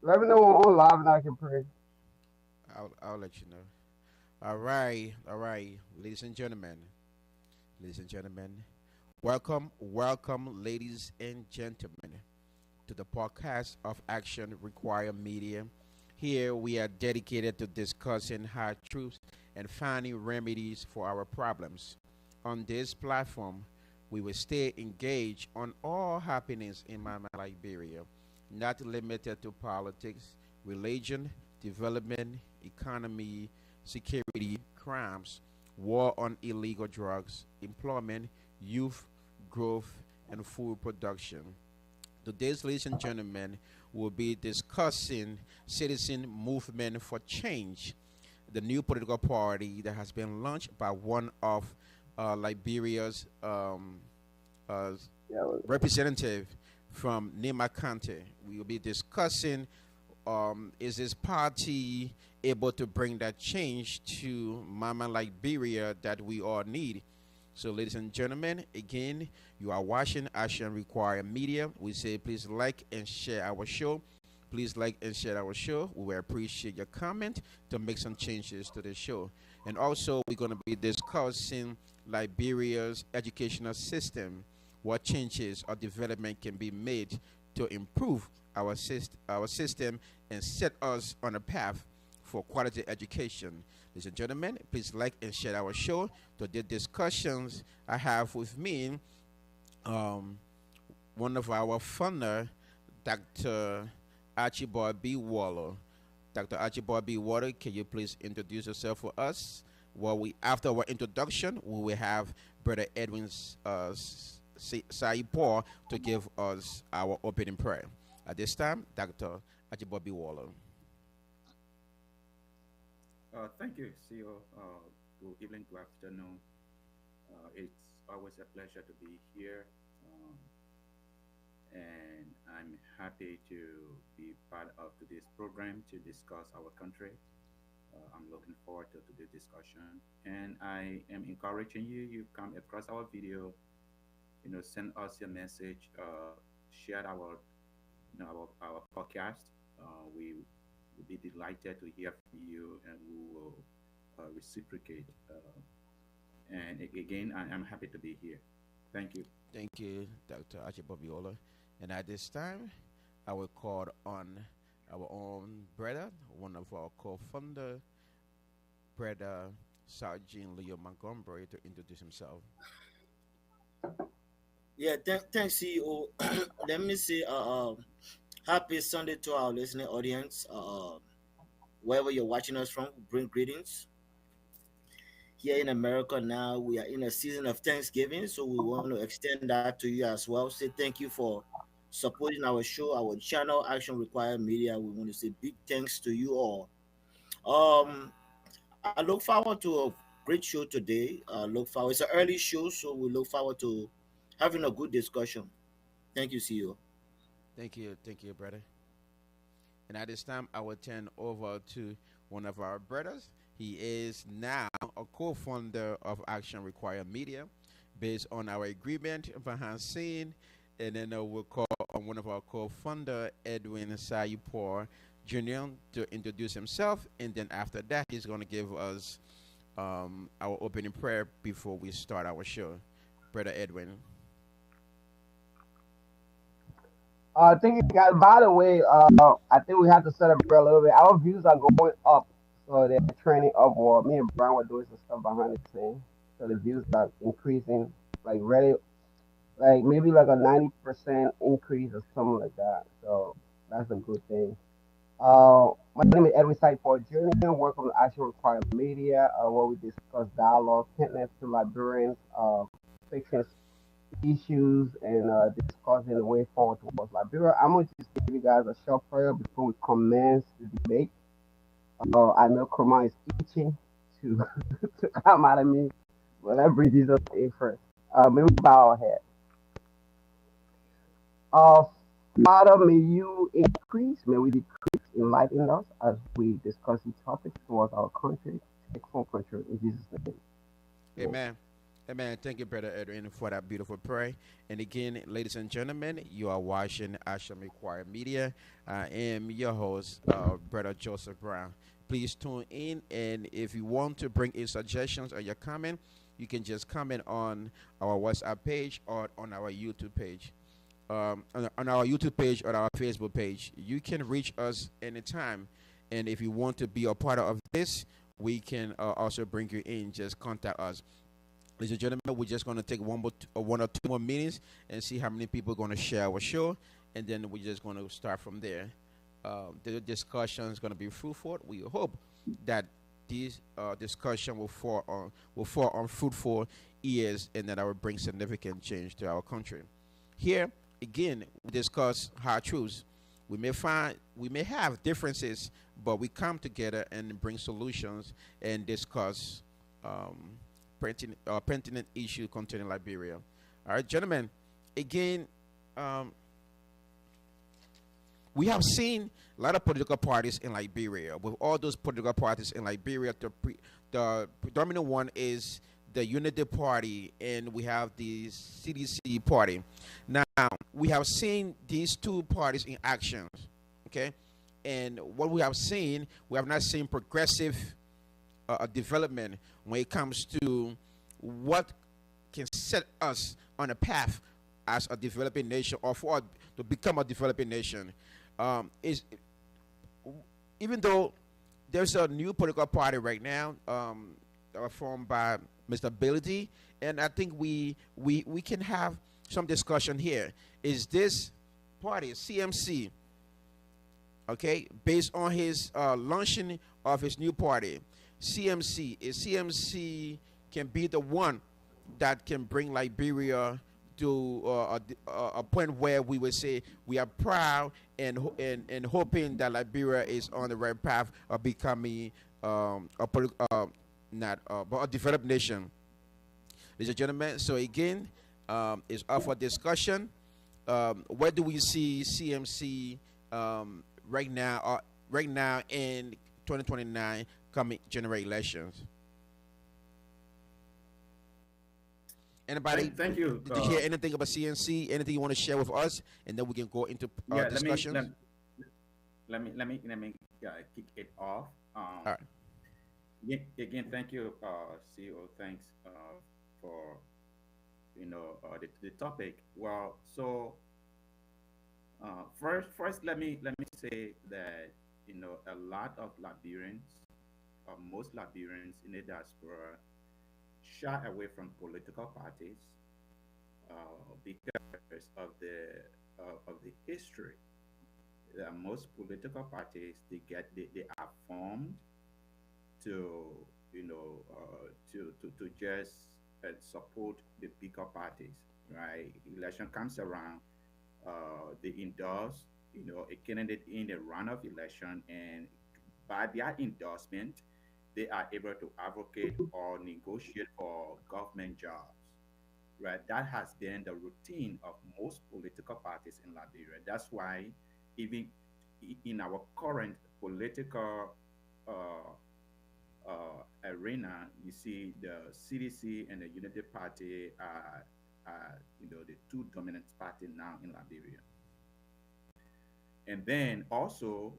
Let me know on live and I can pray. I'll let you know. All right, ladies and gentlemen, welcome, ladies and gentlemen, to the podcast of Action Require Media. Here we are dedicated to discussing hard truths and finding remedies for our problems. On this platform, we will stay engaged on all happenings in Mama Liberia, not limited to politics, religion, development, economy, security, crimes, war on illegal drugs, employment, youth, growth, and food production. Today's, ladies and gentlemen, will be discussing citizen movement for change, the new political party that has been launched by one of Liberia's uh, Yeah, representative from Nima Kante. We will be discussing is this party able to bring that change to Mama Liberia that we all need? So, ladies and gentlemen, again, you are watching Action Require Media. We say please like and share our show. Please like and share our show. We will appreciate your comment to make some changes to the show. And also, we're going to be discussing Liberia's educational system, what changes or development can be made to improve our system and set us on a path for quality education. Ladies and gentlemen, please like and share our show. To the discussions I have with me, um, one of our founder, Dr. Archibald B. Waller. Dr. Archibald B. Waller, can you please introduce yourself for us? Well, after our introduction, we will have Brother Edwin Saipor to give us our opening prayer. At this time, Dr. Archibald B. Waller. Thank you, CEO. Good evening, good afternoon. It's always a pleasure to be here, and I'm happy to be part of today's program to discuss our country. I'm looking forward to today's discussion, and I am encouraging you. You come across our video, send us your message, share our podcast. We will be delighted to hear from you, and we will reciprocate. And again, I'm happy to be here. Thank you. Thank you, Dr. Archibald B. Waller. And at this time, I will call on our own brother, one of our co-founder, Brother Sergeant Leo Montgomery, to introduce himself. Yeah, thanks, CEO. Let me say, happy Sunday to our listening audience. Wherever you're watching us from, bring greetings. Here in America now, we are in a season of Thanksgiving, so we want to extend that to you as well. Say thank you for supporting our show, our channel, Action Required Media. We want to say big thanks to you all. Um, I look forward to a great show today. Look forward. It's an early show, so we look forward to having a good discussion. Thank you, CEO. Thank you, brother. And at this time, I will turn over to one of our brothers. He is now a co-founder of Action Require Media, based on our agreement behind scene. And then we'll call on one of our co-founder, Edwin Sayupor Jr., to introduce himself. And then after that, he's going to give us our opening prayer before we start our show. Brother Edwin. I think you guys. By the way, I think we have to celebrate a little bit. Our views are going up, so they're trending upward. Me and Brian were doing some stuff behind the scene, so the views are increasing, like really, like maybe like a 90% increase or something like that. So that's a good thing. My name is Edwin Sightford Jr. Work on the Action Required Media, where we discuss dialogue, fitness to librarians, fixing issues, and discussing the way forward towards Liberia. I'm going to just give you guys a short prayer before we commence the debate. I know Kurma is itching to, to come out of me, but let's bring Jesus in first. May we bow our head. Uh, Father, may you increase, may we decrease, enlighten us as we discuss these topics towards our country, take full control in Jesus' name. Amen. Amen. Amen. Thank you, Brother Edwin, for that beautiful prayer. And again, ladies and gentlemen, you are watching Asham Choir Media. I am your host, Brother Joseph Brown. Please tune in, and if you want to bring in suggestions or your comment, you can just comment on our WhatsApp page or on our YouTube page. On our YouTube page or our Facebook page, you can reach us anytime. And if you want to be a part of this, we can also bring you in. Just contact us. Ladies and gentlemen, we're just going to take one or two more minutes and see how many people are going to share our show, and then we're just going to start from there. The discussion is going to be fruitful. We hope that this discussion will fall on fruitful ears, and that I will bring significant change to our country. Here again, we discuss hard truths. We may have differences, but we come together and bring solutions and discuss pertinent issue concerning Liberia. All right, gentlemen. Again, um, we have seen a lot of political parties in Liberia. With all those political parties in Liberia, the predominant one is the Unity Party, and we have the CDC Party. Now, we have seen these two parties in action, okay? And what we have not seen progressive development when it comes to what can set us on a path as a developing nation, or for to become a developing nation. Is Even though there's a new political party right now, formed by Mr. Ability, and I think we can have some discussion here. Is this party CMC, okay, based on his launching of his new party? CMC can be the one that can bring Liberia to a point where we would say we are proud and hoping that Liberia is on the right path of becoming not but a developed nation. Ladies and gentlemen, so again, it's up for discussion. Where do we see CMC right now? Right now in 2029, coming general elections. Anybody? Thank you. Did you hear anything about CNC? Anything you want to share with us, and then we can go into Yeah, discussions. let me kick it off. All right. Again, thank you, CEO. Thanks for the topic. Well, so first, let me say that a lot of Liberians, most Liberians in the diaspora, shy away from political parties because of the history. Most political parties they are formed to to just support the bigger parties, right? Election comes around, they endorse a candidate in a runoff election, and by their endorsement, they are able to advocate or negotiate for government jobs, right? That has been the routine of most political parties in Liberia. That's why even in our current political uh, arena, you see the CDC and the Unity Party are the two dominant parties now in Liberia. And then also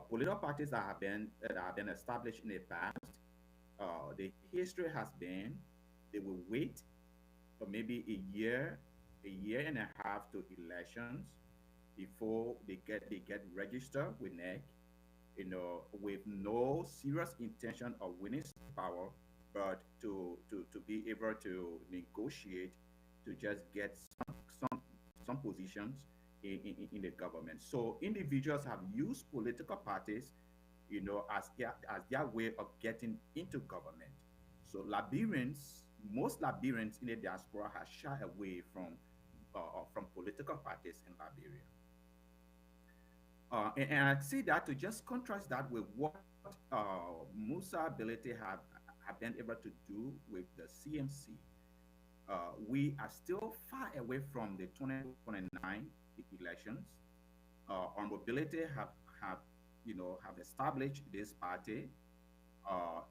political parties that have been established in the past, the history has been they will wait for maybe a year and a half to elections before they get registered with NEC, with no serious intention of winning power, but to be able to negotiate to just get some positions in the government. So individuals have used political parties, as their way of getting into government. So most Liberians in the diaspora have shied away from political parties in Liberia. And I see that to just contrast that with what Musa Ability have been able to do with the CMC. We are still far away from the 2029 elections. On Mobility have established this party uh,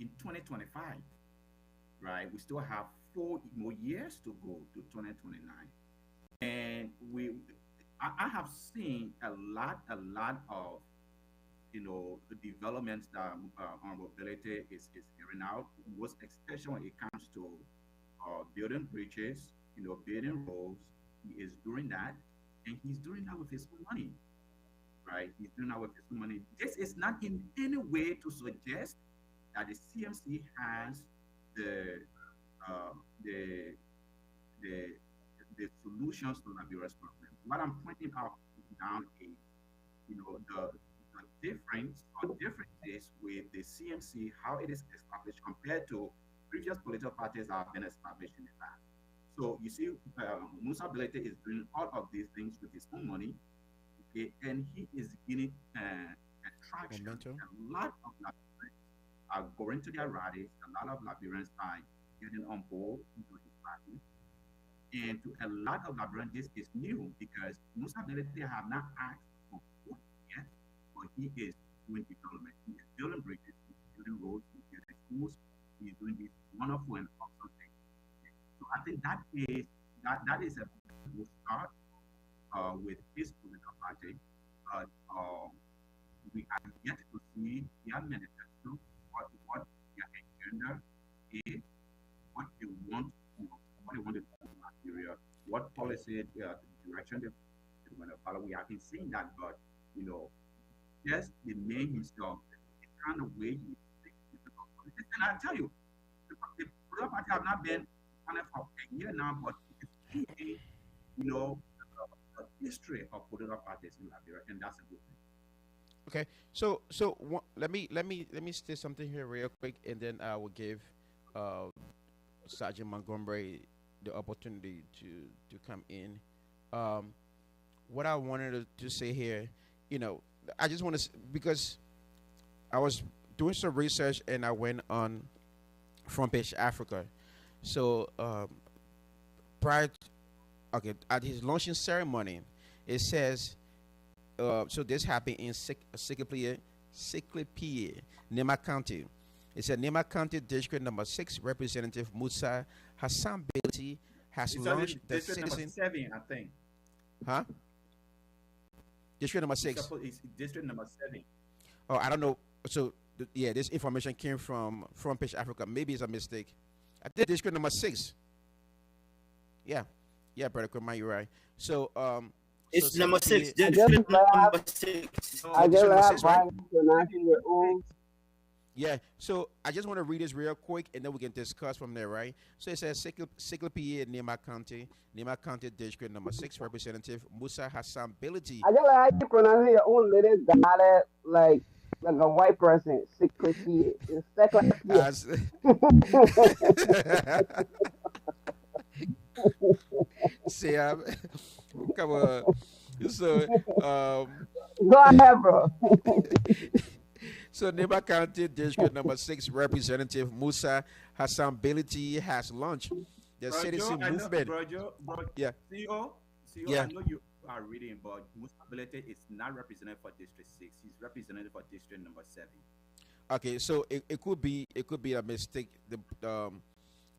in 2025, right? We still have 4 more years to go to 2029, and I have seen a lot of the developments that on mobility is carrying out, most especially when it comes to building bridges, building roads. He is doing that, and he's doing that with his own money, right? He's doing that with his own money. This is not in any way to suggest that the CMC has the uh, the the the solutions to Liberia's problem. What I'm pointing out down is, the difference or differences with the CMC, how it is established compared to previous political parties that have been established in the past. So you see, Musa Belete is doing all of these things with his own money, okay, and he is gaining attraction. Momentum. A lot of Liberians are going to their rallies. A lot of Liberians are getting on board into his party. And to a lot of Liberians, this is new because Musa Belete have not asked for vote yet, but he is doing development. He is building bridges, he's building roads, he's building schools, he's doing this wonderful and awesome thing. So I think that is a good start with his political party. Uh, we are yet to see their manifesto, what their agenda is, what they want, what they want to do in Nigeria, what policy, direction they want to follow. We haven't seen that, but just the name himself, the kind of way he thinks. And I tell you, the political party have not been on it for a year now, but it's a, a history of political parties in Liberia, and that's a good thing. Okay, let me say something here real quick, and then I will give uh, Sergeant Montgomery the opportunity to come in. Um, what I wanted to say here, I just want to because I was doing some research and I went on Front Page Africa. So prior, okay, at his launching ceremony, it says so this happened in Siklepie, Nema County. It said Nema County District Number 6 Representative Musa Hassan Bilti has It's launched the district number citizen. 7, I think. Huh? District number It's, 6. it's district number 7. Oh, I don't know. So yeah, this information came from Front Page Africa. Maybe it's a mistake. I think district number 6. Yeah, yeah, brother Kumar, you're right. So so It's number six. Siklepie, I just District have number six. No, I just district number have 6, right? Brian pronouncing your own. Yeah, so I just want to read this real quick and then we can discuss from there, right? So it says Siklepie, Nema County District Number 6 Representative Musa Hassan Bility. I just like how you pronouncing your own little dialect like a white person. Secretly, it's secretly. As See, come on. So, Go ahead, bro. so Nema County District Number 6 Representative Musa Hassan Bility has launched the Bro Joe, citizen I know, movement. Yeah, CEO, yeah. I know you are reading, but Musability is not represented for District 6. He's represented for District number 7. Okay, so it could be a mistake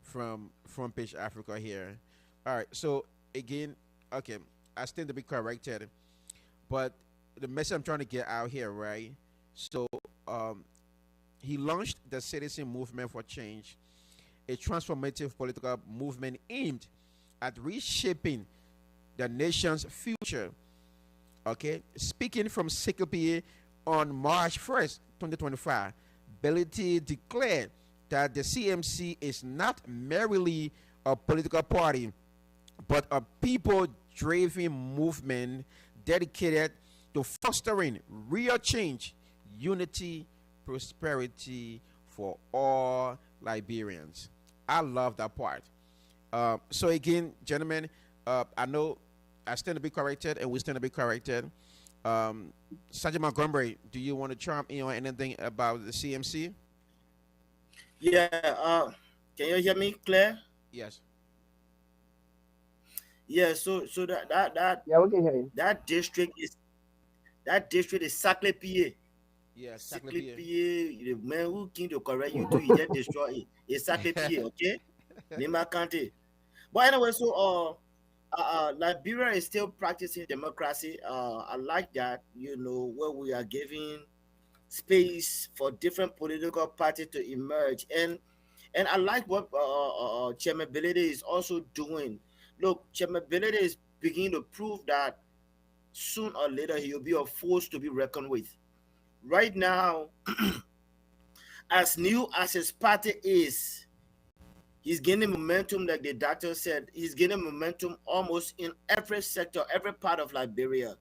from Page Africa here. All right, so again, okay, I stand to be corrected, but the message I'm trying to get out here, right? So he launched the Citizen Movement for Change, a transformative political movement aimed at reshaping the nation's future. Okay, speaking from Siklepie on March 1st, 2025, Belity declared that the CMC is not merely a political party, but a people-driven movement dedicated to fostering real change, unity, prosperity for all Liberians. I love that part. So again, gentlemen, I know I stand to be corrected, and we stand to be corrected. Sergeant Montgomery, do you want to chime in on anything about the CMC? Yeah. Can you hear me, Claire? Yes. Yeah. So Yeah, we can hear you. that district is Saclay PA. Yeah, Saclay. Cyclipier, the man who came to correct you too, he just destroy it. It's Cyclipier, okay? Nima Kante. But anyway, so Liberia is still practicing democracy. I like that, where we are giving space for different political parties to emerge, and I like what Chairman Belede is also doing. Look, Chairman Belede is beginning to prove that soon or later he will be a force to be reckoned with. Right now, as new as his party is, he's gaining momentum, like the doctor said. He's gaining momentum almost in every sector, every part of Liberia.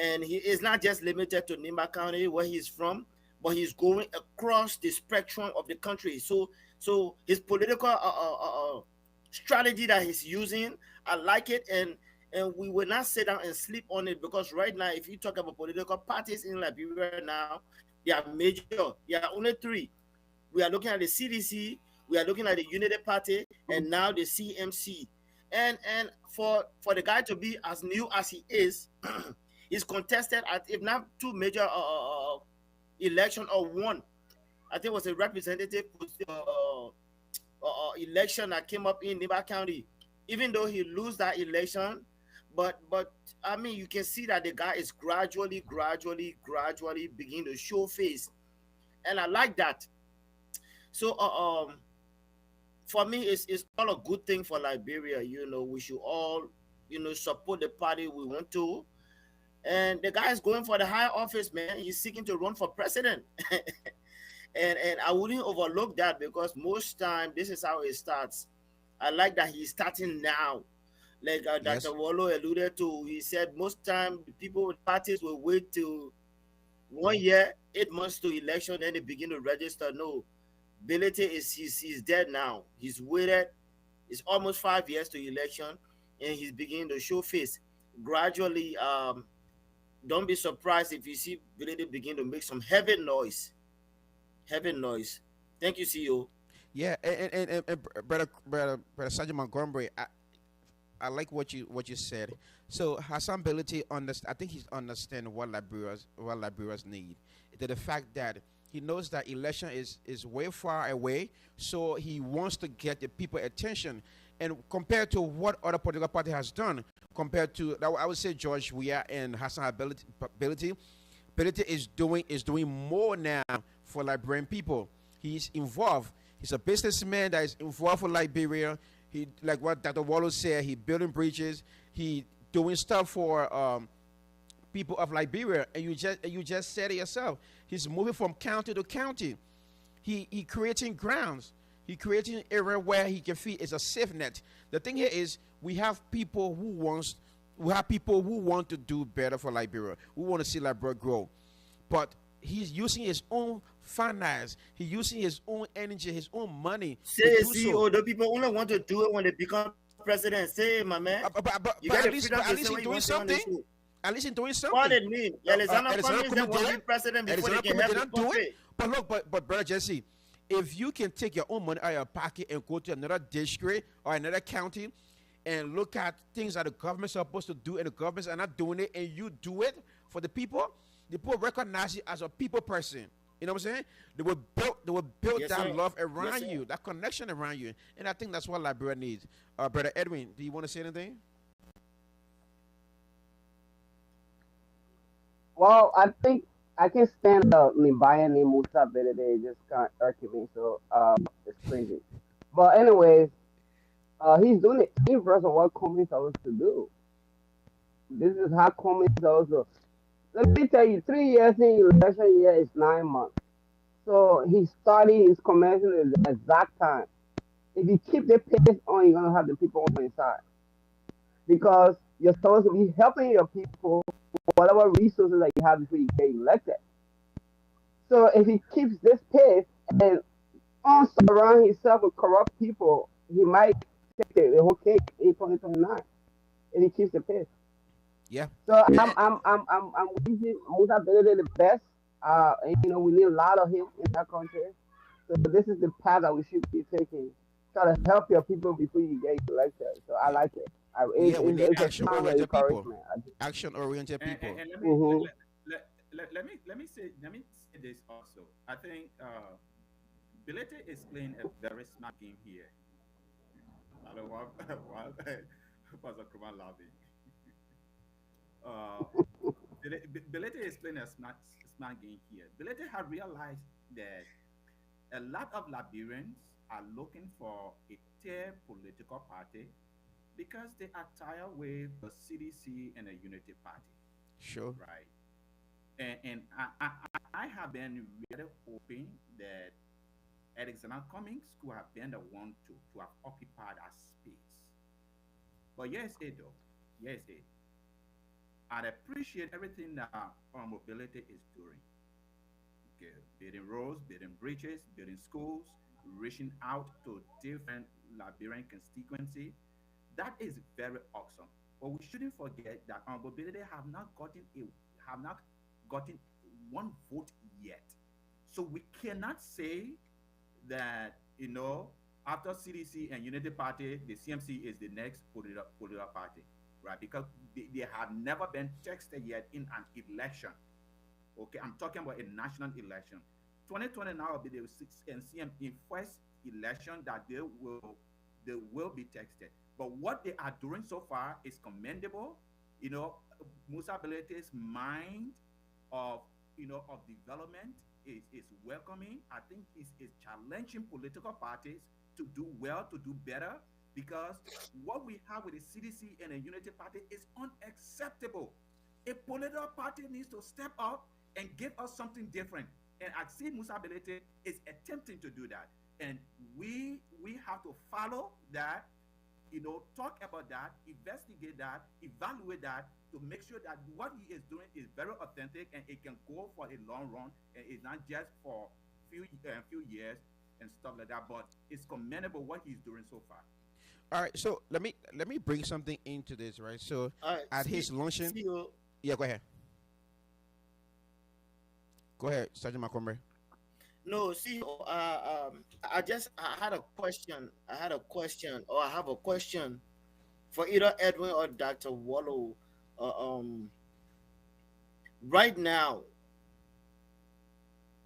And he is not just limited to Nimba County, where he's from, but he's going across the spectrum of the country. So his political strategy that he's using, I like it, and we will not sit down and sleep on it, because right now, if you talk about political parties in Liberia now, they are major. There are only three. We are looking at the CDC, we are looking at the Unity Party, and now the CMC. And for the guy to be as new as he is, he's contested at, if not two major election, or one. I think it was a representative election that came up in Niba County. Even though he lose that election, but I mean, you can see that the guy is gradually begin to show face, and I like that. So for me, it's all a good thing for Liberia. We should all support the party we want to. And the guy is going for the higher office, man. He's seeking to run for president. And I wouldn't overlook that, because most time this is how it starts. I like that he's starting now. Like Yes. Dr. Wallo alluded to, he said most time the people with parties will wait till 1 year, 8 months to election, then they begin to register. No, Bility is he's dead now. He's waited. It's almost 5 years to election, and he's beginning to show face. Gradually, don't be surprised if you see Bility begin to make some heavy noise. Heavy noise. Thank you, CEO. Yeah, and brother Sergeant Montgomery, I like what you said. So Hassan Ability understand. I think he's understand what Liberians need. The fact that he knows that election is way far away, so he wants to get the people attention. And compared to what other political party has done, compared to I would say George Weah and Hassan Ability is doing more now for Liberian people. He's involved. He's a businessman that is involved for Liberia. He, like what Dr. Wallo said, he building bridges. He doing stuff for people of Liberia, and you just said it yourself. He's moving from county to county. He creating grounds. He creating area where he can feel is a safe net. The thing here is we have people who want to do better for Liberia. We want to see Liberia grow, but he's using his own finance. He's using his own energy, his own money Say to it, do so. CEO. The people only want to do it when they become president. Say it, my man. You But got at the least, freedom but at to least say he's what you doing want to say on the something. show. At least he's doing something. Pardon me. Alexander Alexander Cummings want to Kumo be did it. president before they Alexander can Kumo have did the not do it. country. But look, but brother Jesse, if you can take your own money out of your pocket and go to another district or another county and look at things that the government's supposed to do and the governments are not doing it, and you do it for the people recognize you as a people person. You know what I'm saying? They will build Yes, that sir. love Yes, around sir. you, that connection around you. And I think that's what Liberia needs. Brother Edwin, do you want to say anything? Well, I think I can stand me buying the Musa better. They just can't irking me, so it's crazy. But anyways, he's doing the inverse of what Comey supposed to do. This is how Comey supposed to. Let me tell you, 3 years in election year is 9 months. So he started his commencing at the exact time. If you keep the pace on, you're gonna have the people on your side because you're supposed to be helping your people with whatever resources that you have before you get elected. So if he keeps this pace and on surround himself with corrupt people, he might take the whole cake in 2029 if he keeps the pace. Yeah. So And, I'm wishing Musa Belede the best. And, we need a lot of him in that country. So this is the path that we should be taking. Try to help your people before you get elected. So I yeah, like it. yeah, we need It's a action sign of oriented people. encouragement. Action oriented And, and, people. and let me Mm-hmm. let, let, let, let me say let me say this also. I think Bilete is playing a very smart game here. I don't want while Pastor Kuma laughing. Uh, Bilete is playing a smart game here. Bilete had realized that a lot of Liberians are looking for a third political party because they are tired with the CDC and the Unity Party, Sure. right? And I have been really hoping that Alexander Cummings could have been the one to have occupied that space. But yes, it though. Yes, it. I appreciate everything that our mobility is doing. Okay, building roads, building bridges, building schools, reaching out to different Liberian constituency. That is very awesome. But we shouldn't forget that our mobility have not gotten one vote yet. So we cannot say that after CDC and Unity Party, the CMC is the next political party, right? Because they have never been texted yet in an election. Okay, I'm talking about a national election. 2020 now will be the sixth and CME first election that they will be texted. But what they are doing so far is commendable. You know, Musa Belete's mind of of development is welcoming. I think is challenging political parties to do well, to do better, because what we have with the CDC and the Unity Party is unacceptable. A political party needs to step up and give us something different. And I see Musa Belete is attempting to do that. And we have to follow that, talk about that, investigate that, evaluate that to make sure that what he is doing is very authentic and it can go for a long run and it's not just for few years and stuff like that. But it's commendable what he's doing so far. All right. So let me bring something into this, right? So All right, at his luncheon, CEO. yeah, go ahead. Go ahead, Sergeant Montgomery. No, CEO. I had a question. I had a question, or I have a question for either Edwin or Dr. Wallow. Uh, um, right now,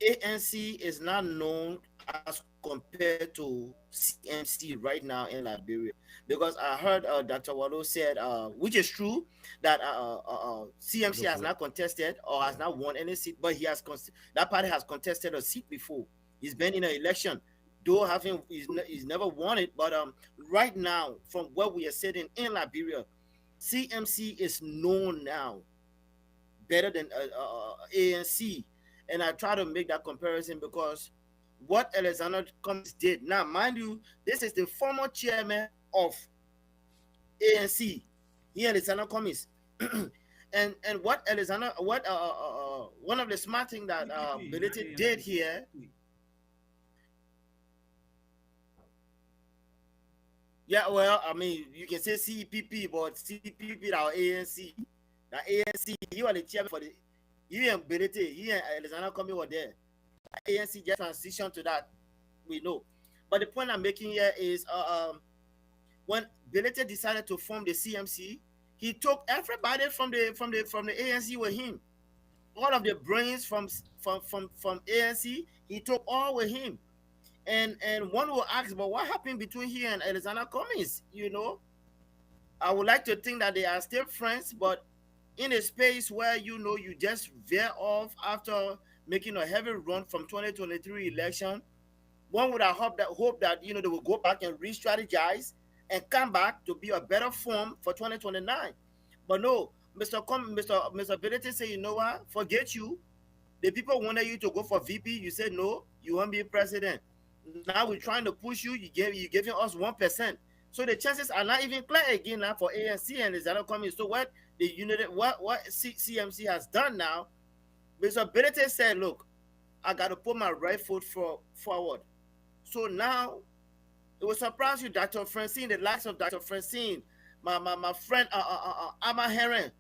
ANC is not known as compared to CMC right now in Liberia. Because I heard Dr. Wallow said, which is true, that CMC Go has for it. not contested or has not won any seat, but that party has contested a seat before. He's been in an election, though having he's never won it. But right now, from where we are sitting in Liberia, CMC is known now better than ANC. And I try to make that comparison because what Alexander Cummings did. Now, mind you, this is the former chairman of ANC. He Alexander Cummings. And what one of the smart things that CPP, not Belete did ANC. here, yeah, well, I mean, you can say CPP, but CPP or ANC, the ANC, he was the chairman for the, he and Belete, he and Alexander Cummings were there. ANC just transition to that, we know. But the point I'm making here is when Belete decided to form the CMC, he took everybody from the ANC with him. All of the brains from ANC, he took all with him. And one will ask, but what happened between he and Alexander Cummings? I would like to think that they are still friends, but in a space where you just veer off after making a heavy run from 2023 election, one would have hope that they will go back and re-strategize and come back to be a better form for 2029. But no, Mr. Belete say, you know what? Forget you. The people wanted you to go for VP. You said no. You won't be president. Now we're trying to push you. You giving us 1%. So the chances are not even clear again now for ANC and the other coming. So what the unit what CMC has done now, Mr. Belete said, look, I got to put my right foot forward. So now it will surprise you, Dr. Francine, the likes of Dr. Francine, my friend Amma Heron,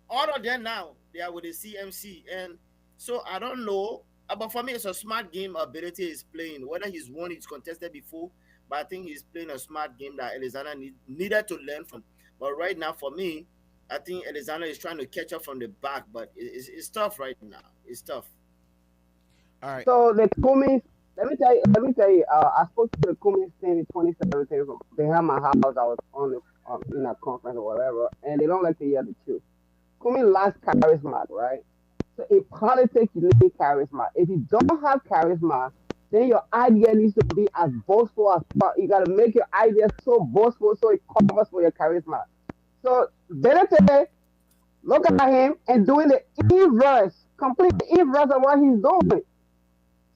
all of them now they are with the CMC, and so I don't know. But for me, it's a smart game ability is playing. Whether he's won, he's contested before, but I think he's playing a smart game that Alexander needed to learn from. But right now, for me, I think Alexander is trying to catch up from the back, but it's tough right now. It's tough. All right. So the Cummins, let me tell you, I spoke to the Cummins team in 2017. They had my house. I was on the in a conference or whatever, and they don't like to hear the truth. Cummins lacks charisma, right? So in politics, you need charisma. If you don't have charisma, then your idea needs to be as boastful as possible. You got to make your idea so boastful so it covers for your charisma. So Benete, look at him and doing the inverse, complete inverse of what he's doing.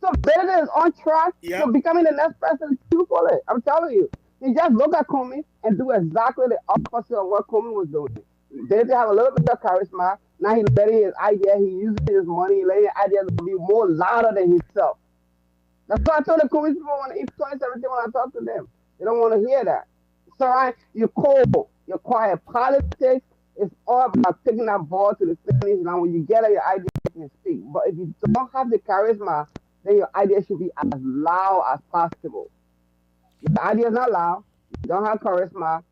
So Benedict is on track Yep. to becoming the next president too for it. I'm telling you. You just look at Comey and do exactly the opposite of what Comey was doing. Benedict have a little bit of charisma. Now he's letting his idea, he using his money, he letting his ideas be more louder than himself. That's why I told the Comey people in 2017 when I talked to them. They don't want to hear that. So right, you're cold, you're quiet. Politics is all about taking that ball to the finish line. When you get it, your idea you can speak. But if you don't have the charisma, then your idea should be as loud as possible. Your idea is not loud. You don't have charisma.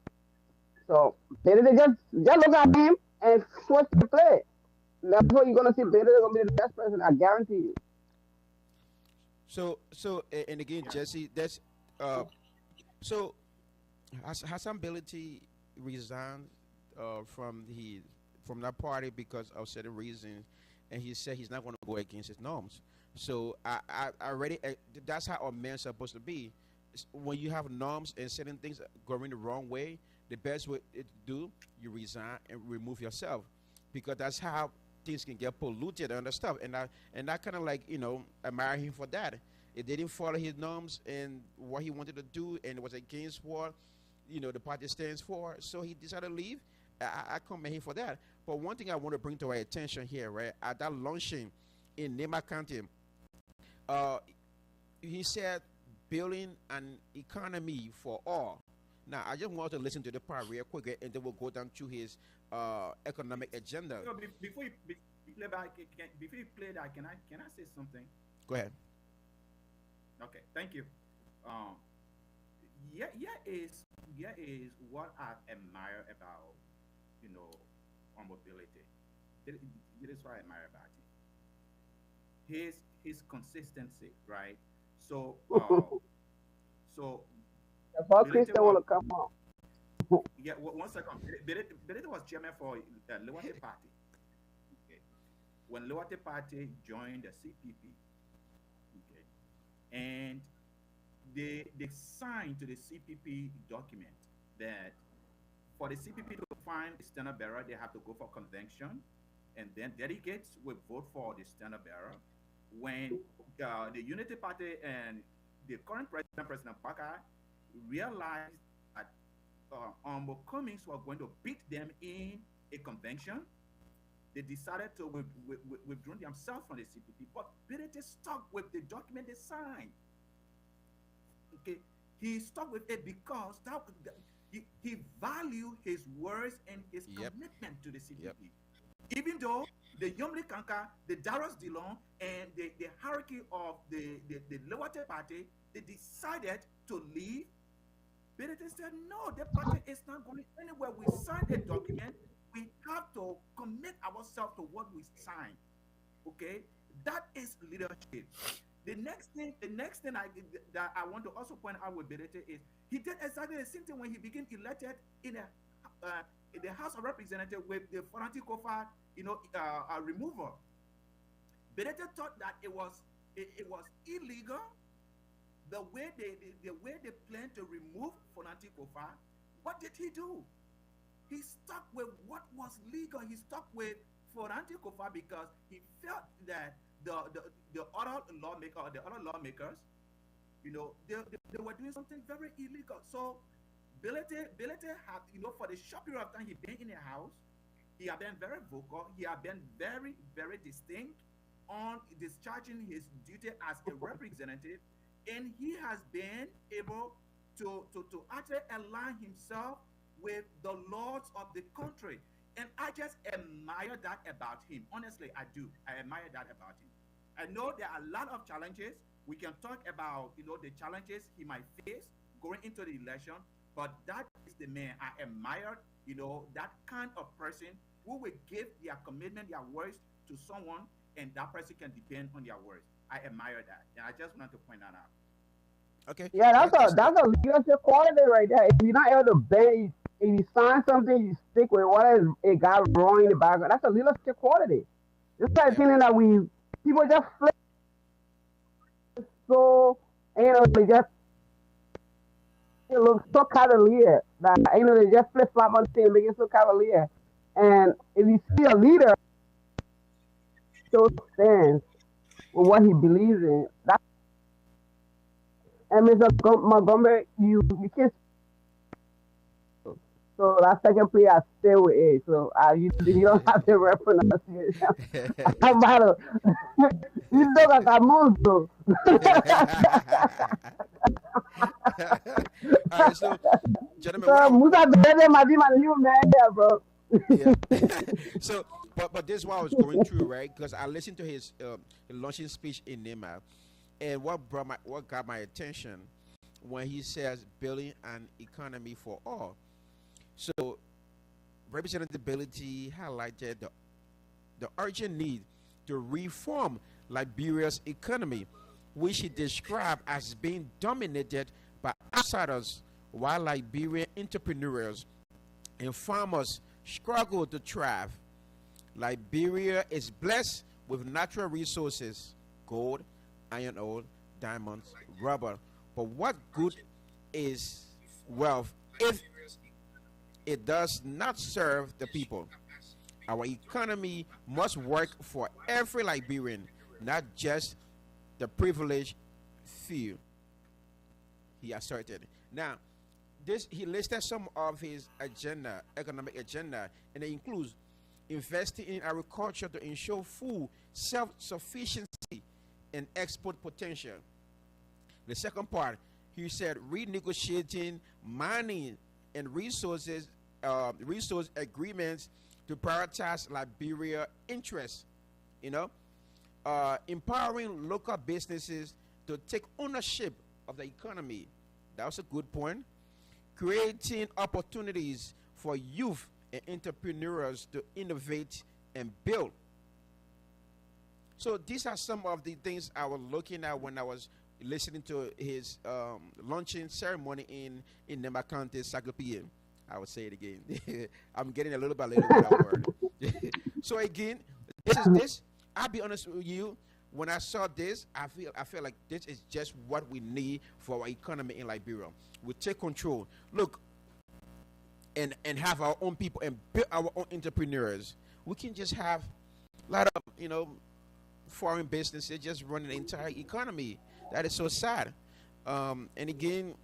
So Benedict just look at him and switch the play. That's what you're gonna see. Benedict gonna be the best person. I guarantee you. And again, Jesse, that's uh, so Hassan Ability resigned from that party because of certain reasons, and he said he's not going to go against his norms. So I already that's how a man's supposed to be. When you have norms and certain things going the wrong way, the best way to do you resign and remove yourself, because that's how things can get polluted and other stuff. And I kind of like admire him for that. It didn't follow his norms and what he wanted to do, and it was against what the party stands for. So he decided to leave. I commend him for that. But one thing I want to bring to our attention here, right, at that launching in Nema County, uh, he said building an economy for all. Now, I just want to listen to the part real quick, and then we'll go down to his economic agenda. Before you play back, before you play that, can I say something? Go ahead. Okay, thank you. Um, yeah, yeah is what I admire about you know mobility. It is what I admire about him. His consistency, right? So so That's why Belete Christian was wanna come on. yeah. One second. Belete was chairman for Lotte Party. Okay, when Lotte Party joined the CPP, okay, and they signed to the CPP document that for the CPP to find a standard bearer, they have to go for convention, and then delegates will vote for the standard bearer. When the Unity Party and the current president, President Parker, realized that Cummings were going to beat them in a convention, they decided to withdraw themselves from the CPP. But Benedict stuck with the document they signed. Okay, he stuck with it because he valued his words and his Yep. commitment to the Yep. CPP. Even though the Yomli Kanka, the Darius Dillon, and the hierarchy of the Lower Party, they decided to leave. Benedict said, no, the party is not going anywhere. We signed a document. We have to commit ourselves to what we signed. Okay, that is leadership. The next thing that I want to also point out with Benedict is he did exactly the same thing when he became elected uh, in the House of Representatives with the Fanati Kofa, removal. Benedict thought that it was illegal the way they planned to remove Fonanti Kofa. What did he do? He stuck with what was legal. He stuck with Fonanti Kofa because he felt that the other lawmakers, they were doing something very illegal. So Belete had, for the short period of time he been in the house, he had been very vocal. He had been very, very distinct on discharging his duty as a representative, and he has been able to actually align himself with the laws of the country. And I just admire that about him. Honestly, I do. I admire that about him. I know there are a lot of challenges. We can talk about, the challenges he might face going into the election, but that is the man I admire, that kind of person who will give their commitment, their words to someone and that person can depend on their words. I admire that, and I just wanted to point that out. Okay, Yeah, that's that's a leadership quality right there. If you're not able to bend, if you sign something, you stick with what is it got wrong in the background. That's a leadership quality. Just like yeah. thinking that we people just flip so they just look so cavalier that they just flip flop on things, make it so cavalier. And if you see a leader still stands with what he believes in, that and Mr. Montgomery, you can't. So that second play, I stay with it. So you don't have to reference it. I'm about to, you know like I'm also. All right, so gentlemen, So Musa Bebe might be my new man there, bro. yeah. So, but this is what I was going through, right? Because I listened to his launching speech in Nema, and what got my attention when he says building an economy for all. So, representability highlighted the urgent need to reform Liberia's economy, which he described as being dominated by outsiders, while Liberian entrepreneurs and farmers struggle to thrive. Liberia is blessed with natural resources: gold, iron ore, diamonds, rubber. But what good is wealth if it does not serve the people? Our economy must work for every Liberian, not just the privileged few, he asserted. Now, this he listed some of his economic agenda, and it includes investing in agriculture to ensure food self-sufficiency and export potential. The second part, he said renegotiating mining and resource agreements to prioritize Liberia interests. You know, empowering local businesses to take ownership of the economy. That was a good point. Creating opportunities for youth and entrepreneurs to innovate and build. So these are some of the things I was looking at when I was listening to his launching ceremony in Nemakante Sagapie. I will say it again. I'm getting a little bit later with that word. So again, this. I'll be honest with you. When I saw this, I feel like this is just what we need for our economy in Liberia. We take control. Look, and have our own people and build our own entrepreneurs. We can just have a lot of foreign businesses just running the entire economy. That is so sad. And again,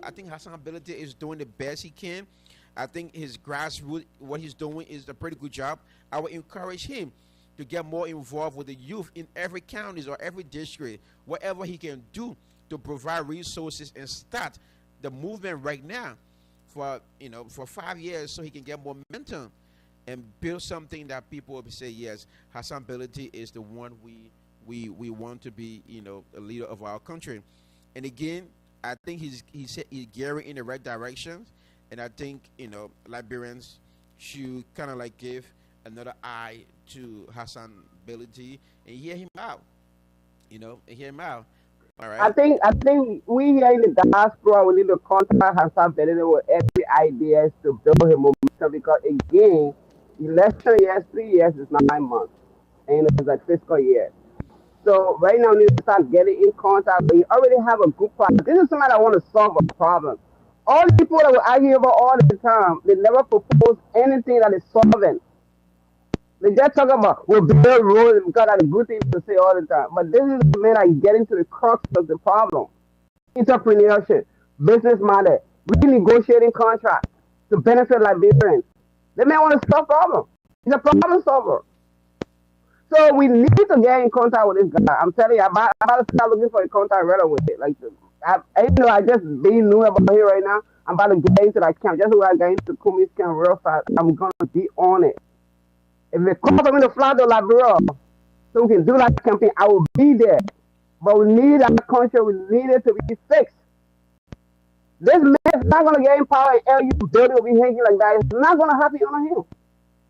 I think Hassan Ability is doing the best he can. I think his grassroots, what he's doing is a pretty good job. I would encourage him to get more involved with the youth in every county or every district, whatever he can do to provide resources and start the movement right now for 5 years, so he can get momentum and build something that people will say, yes, Hassan Ability is the one we want to be, a leader of our country. And again, I think he's gearing in the right direction, and I think Liberians should kind of like give another eye to Hassan Ability and hear him out. And hear him out. All right. I think we here in the diaspora we need to contact Hassan Benedict with every ideas to build him momentum because again, election years, 3 years is 9 months. And it's like fiscal year. So right now we need to start getting in contact. But you already have a good problem. This is somebody that want to solve a problem. All the people that will argue about all the time, they never propose anything that is solving. They just talk about we'll build roads because that's a good thing to say all the time. But this is the man that getting to the crux of the problem. Entrepreneurship, business model, renegotiating contracts to benefit Liberians. The man want to solve problems. He's a problem solver. So we need to get in contact with this guy. I'm telling you, I'm about to start looking for a contact right away. Like, I just being new about here right now. I'm about to get into that camp. Just so I get into Kumi's camp real fast. I'm gonna be on it. If they call for me to fly to Liberia, so we can do that campaign, I will be there. But we need our country. We need it to be fixed. This man is not gonna get in power and LU building will be hanging like that. It's not gonna happen on him.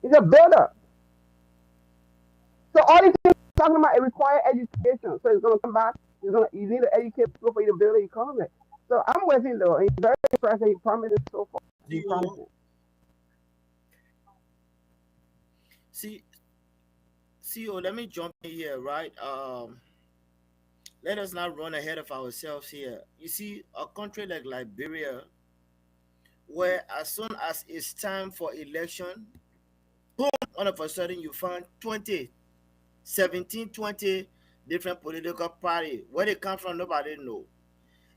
He's a builder. So all these things talking about it require education. So it's gonna come back. You need to educate people for you to build the economy. So I'm with him though. He's very impressive. He promising so far. He's CEO, promising. see, CEO, let me jump in here, right? Let us not run ahead of ourselves here. You see, a country like Liberia, where as soon as it's time for election, boom, all of a sudden you find 20, 17, 20 different political party. Where they come from, nobody know.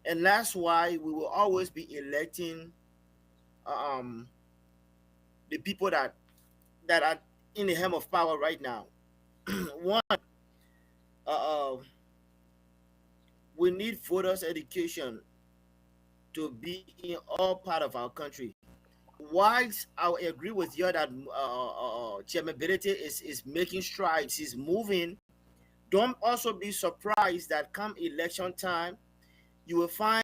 And that's why we will always be electing um, the people that are in the helm of power right now. One, uh, we need voters education to be in all part of our country. Whilst I agree with you that chairmanability is making strides, is moving, don't also be surprised that come election time, you will find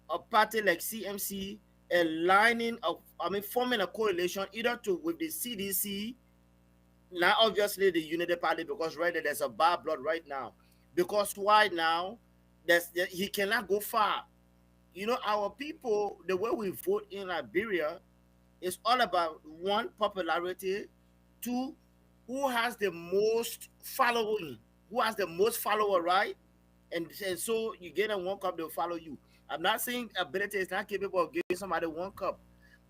a party like CMC aligning of, I mean, forming a coalition either to with the CDC, now obviously the Unity Party, because right there, there's a bad blood right now. Because why now? He cannot go far. You know, our people, the way we vote in Liberia, is all about one, popularity, two, who has the most following, who has the most follower, right? And so you get a one cup, they'll follow you. I'm not saying ability is not capable of giving somebody one cup,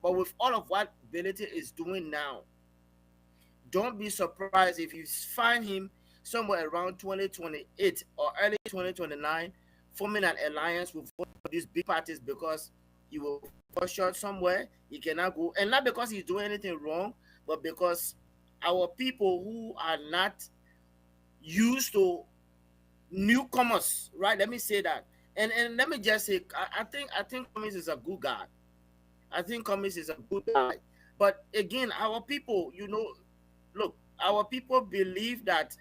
but with all of what ability is doing now, don't be surprised if you find him somewhere around 2028 or early 2029 forming an alliance with one of these big parties, because he will fall short somewhere. He cannot go, and not because he's doing anything wrong, but because our people who are not used to newcomers, right? Let me say that, and let me just say, I think Cummings is a good guy. I think Cummings is a good guy, but again, our people, look, our people believe that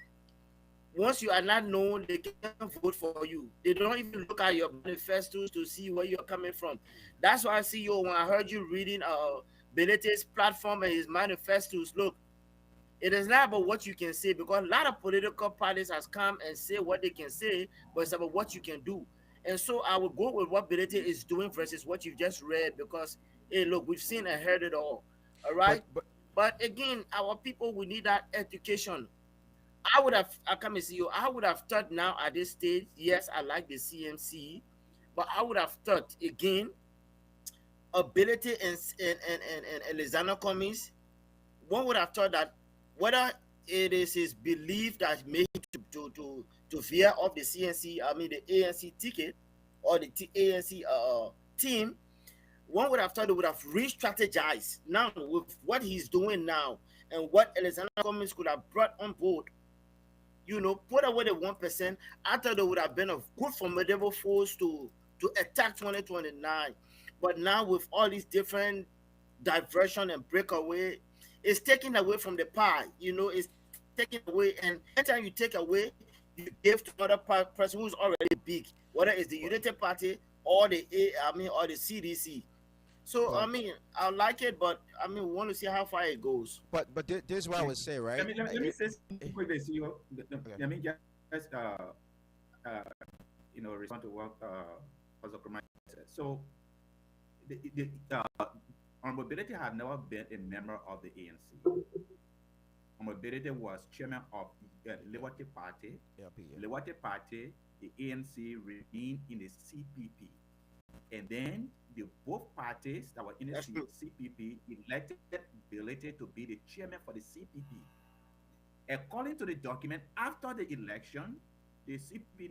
once you are not known, they can't vote for you. They don't even look at your manifestos to see where you're coming from. That's why I see you when I heard you reading Belete's platform and his manifestos. Look, it is not about what you can say, because a lot of political parties has come and say what they can say, but it's about what you can do. And so I will go with what Belete is doing versus what you just read, because hey, look, we've seen and heard it all But right. but But again, our people, we need that education. I would have, I come and see you. I would have thought now at this stage, yes, I like the CMC, but I would have thought again, ability and Alexander Cummings, one would have thought that whether it is his belief that made him to veer off the CNC, I mean the ANC ticket, or the ANC team, one would have thought they would have re-strategized now with what he's doing now and what Alexander Cummings could have brought on board. Put away the 1%. I thought they would have been a good formidable force to attack 2029. But now with all these different diversion and breakaway, it's taken away from the pie. It's taken away, and anytime you take away, you give to another person who's already big, whether it's the but Unity Party or or the CDC. So I but mean, I like it, but I mean, we want to see how far it goes. this is what I Okay. would say, Let right? me let, let me say Eh, something quickly, CEO. okay. Let me just respond to what Pastor Kumar said. So the Honorability had never been a member of the ANC. Honorability was chairman of the Liberty Party. Yeah, yeah. Liberty Party, the ANC remained in the CPP. And then the both parties that were in the That's true. CPP elected Bilete to be the chairman for the CPP. According to the document, after the election, the CPP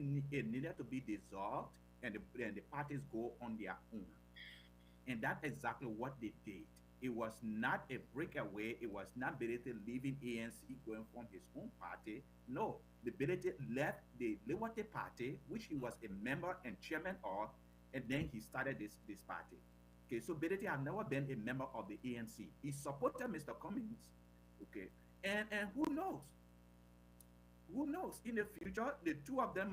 needed to be dissolved, and the parties go on their own. And that's exactly what they did. It was not a breakaway. It was not Bilete leaving ANC going from his own party. No, the Bilete left the Liberty Party, which he was a member and chairman of, and then he started this party. Okay, so Bilete had never been a member of the ANC. He supported Mr. Cummings. Okay, and who knows? Who knows? In the future, the two of them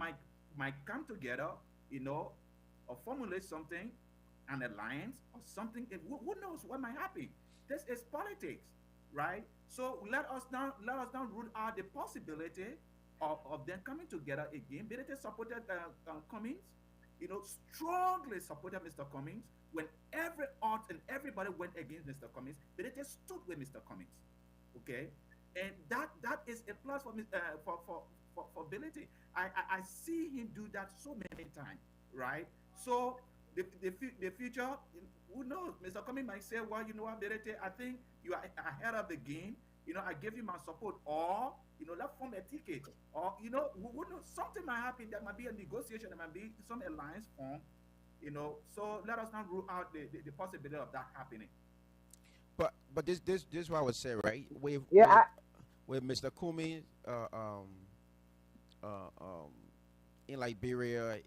might come together, you know, or formulate something, an alliance or something. Who knows what might happen? This is politics, right? So let us not rule out the possibility, of them coming together again. Benedict supported Cummings, strongly supported Mr. Cummings when every odds and everybody went against Mr. Cummings. Benedict stood with Mr. Cummings, okay, and that is a plus for for Benedict. I see him do that so many times, right? So the future, who knows? Mr. Cummings might say, well, you know what, Benedict, I think you are ahead of the game. I give you my support, or let's form a ticket, or who knows, something might happen. There might be a negotiation, there might be some alliance form, so let us not rule out the possibility of that happening. But this is what I would say, right? Yeah, With Mr. Kumi uh, um, in Liberia,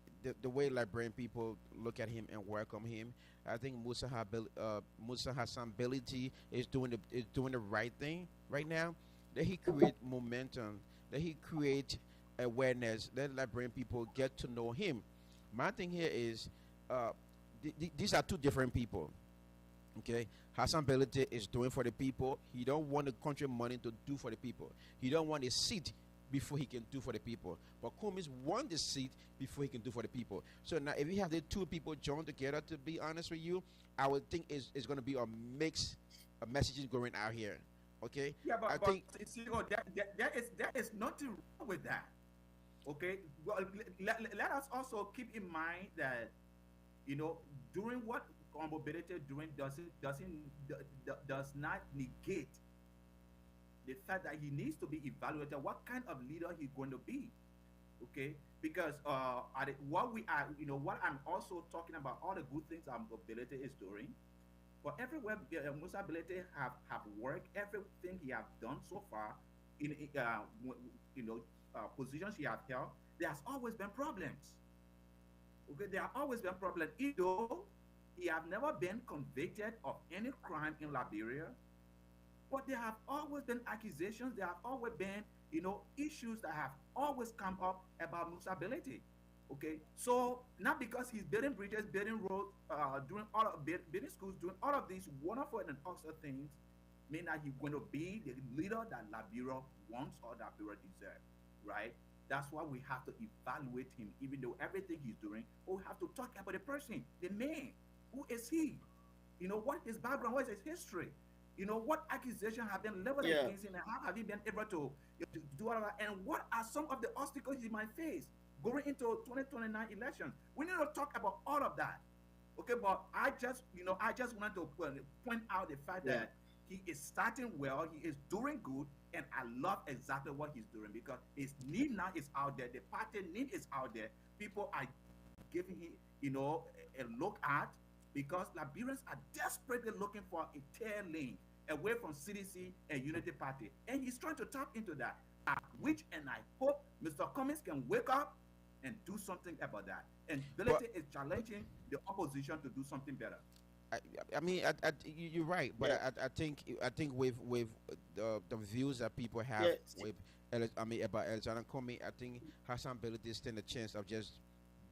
the way Liberian people look at him and welcome him, I think Musa Hassan Beliti is doing the right thing right now. That he create momentum, that he create awareness, that Liberian people get to know him. My thing here is, these are two different people. Okay, Hassan Belite is doing for the people. He don't want the country money to do for the people. He don't want a seat before he can do for the people. But Kumis want the seat before he can do for the people. So now, if we have the two people joined together, to be honest with you, I would think it's going to be a mix of messages going out here. Okay, Yeah, I but think. there is nothing wrong with that. Okay, well, let us also keep in mind that you know during what mobility doing does not negate the fact that he needs to be evaluated what kind of leader he's going to be. Okay, because what I'm also talking about, all the good things our mobility is doing. But everywhere Musa Ability have worked, everything he have done so far in positions he have held, there has always been problems. Okay, there have always been problems. Even though he have never been convicted of any crime in Liberia, but there have always been accusations. There have always been issues that have always come up about Musa Ability. Okay, so not because he's building bridges, building roads, doing all of building schools, doing all of these wonderful and awesome things, mean that he's going to be the leader that Liberia wants or that Liberia deserves, right? That's why we have to evaluate him, even though everything he's doing. But we have to talk about the person, the man. Who is he? What is his background? What is his history? What accusations have been leveled Yeah. against him, and how have he been able to do all of that? And what are some of the obstacles he might face going into 2029 election? We need to talk about all of that. Okay, but I just wanted to point out the fact Yeah. that he is starting well, he is doing good, and I love exactly what he's doing because his need now is out there, the party need is out there. People are giving him, a look at because Liberians are desperately looking for a tear lane away from CDC and Unity Party, and he's trying to tap into that. Which and I hope Mr. Cummings can wake up and do something about that. And But Belete is challenging the opposition to do something better. I, I mean, you're right, but Yeah. I think with the views that people have Yes. with about Alexander Comey, I think Hassan Belite stand a chance of just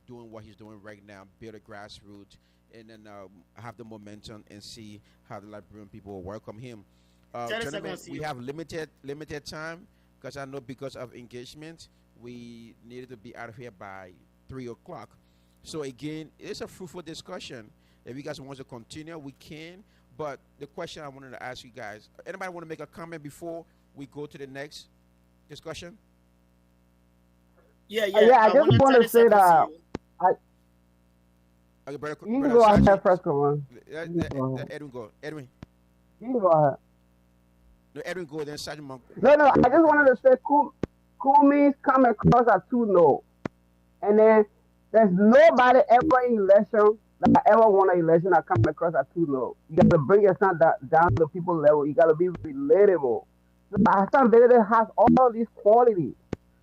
doing what he's doing right now, build a grassroots, and then have the momentum and see how the Liberian people will welcome him. 30 Gentlemen, seconds, we you. have limited time because I know because of engagement we needed to be out of here by 3 o'clock. So again, it's a fruitful discussion. If you guys want to continue, we can. But the question I wanted to ask you guys: anybody want to make a comment before we go to the next discussion? Yeah, yeah. yeah, I I just wanted want to 30 say seconds to that you. I, Okay, brother, you can brother go ahead Sachi, first, come on. You can let, go let ahead. Edwin go. Edwin, You can go ahead. no, Edwin go. Then Sachi No, no, I just Monk wanted to next. say cool means come across as too low. And then there's nobody ever in election that ever won an election that come across as too low. You got to bring yourself down to people level. You got to be relatable. So Hassan Benedict has all these qualities.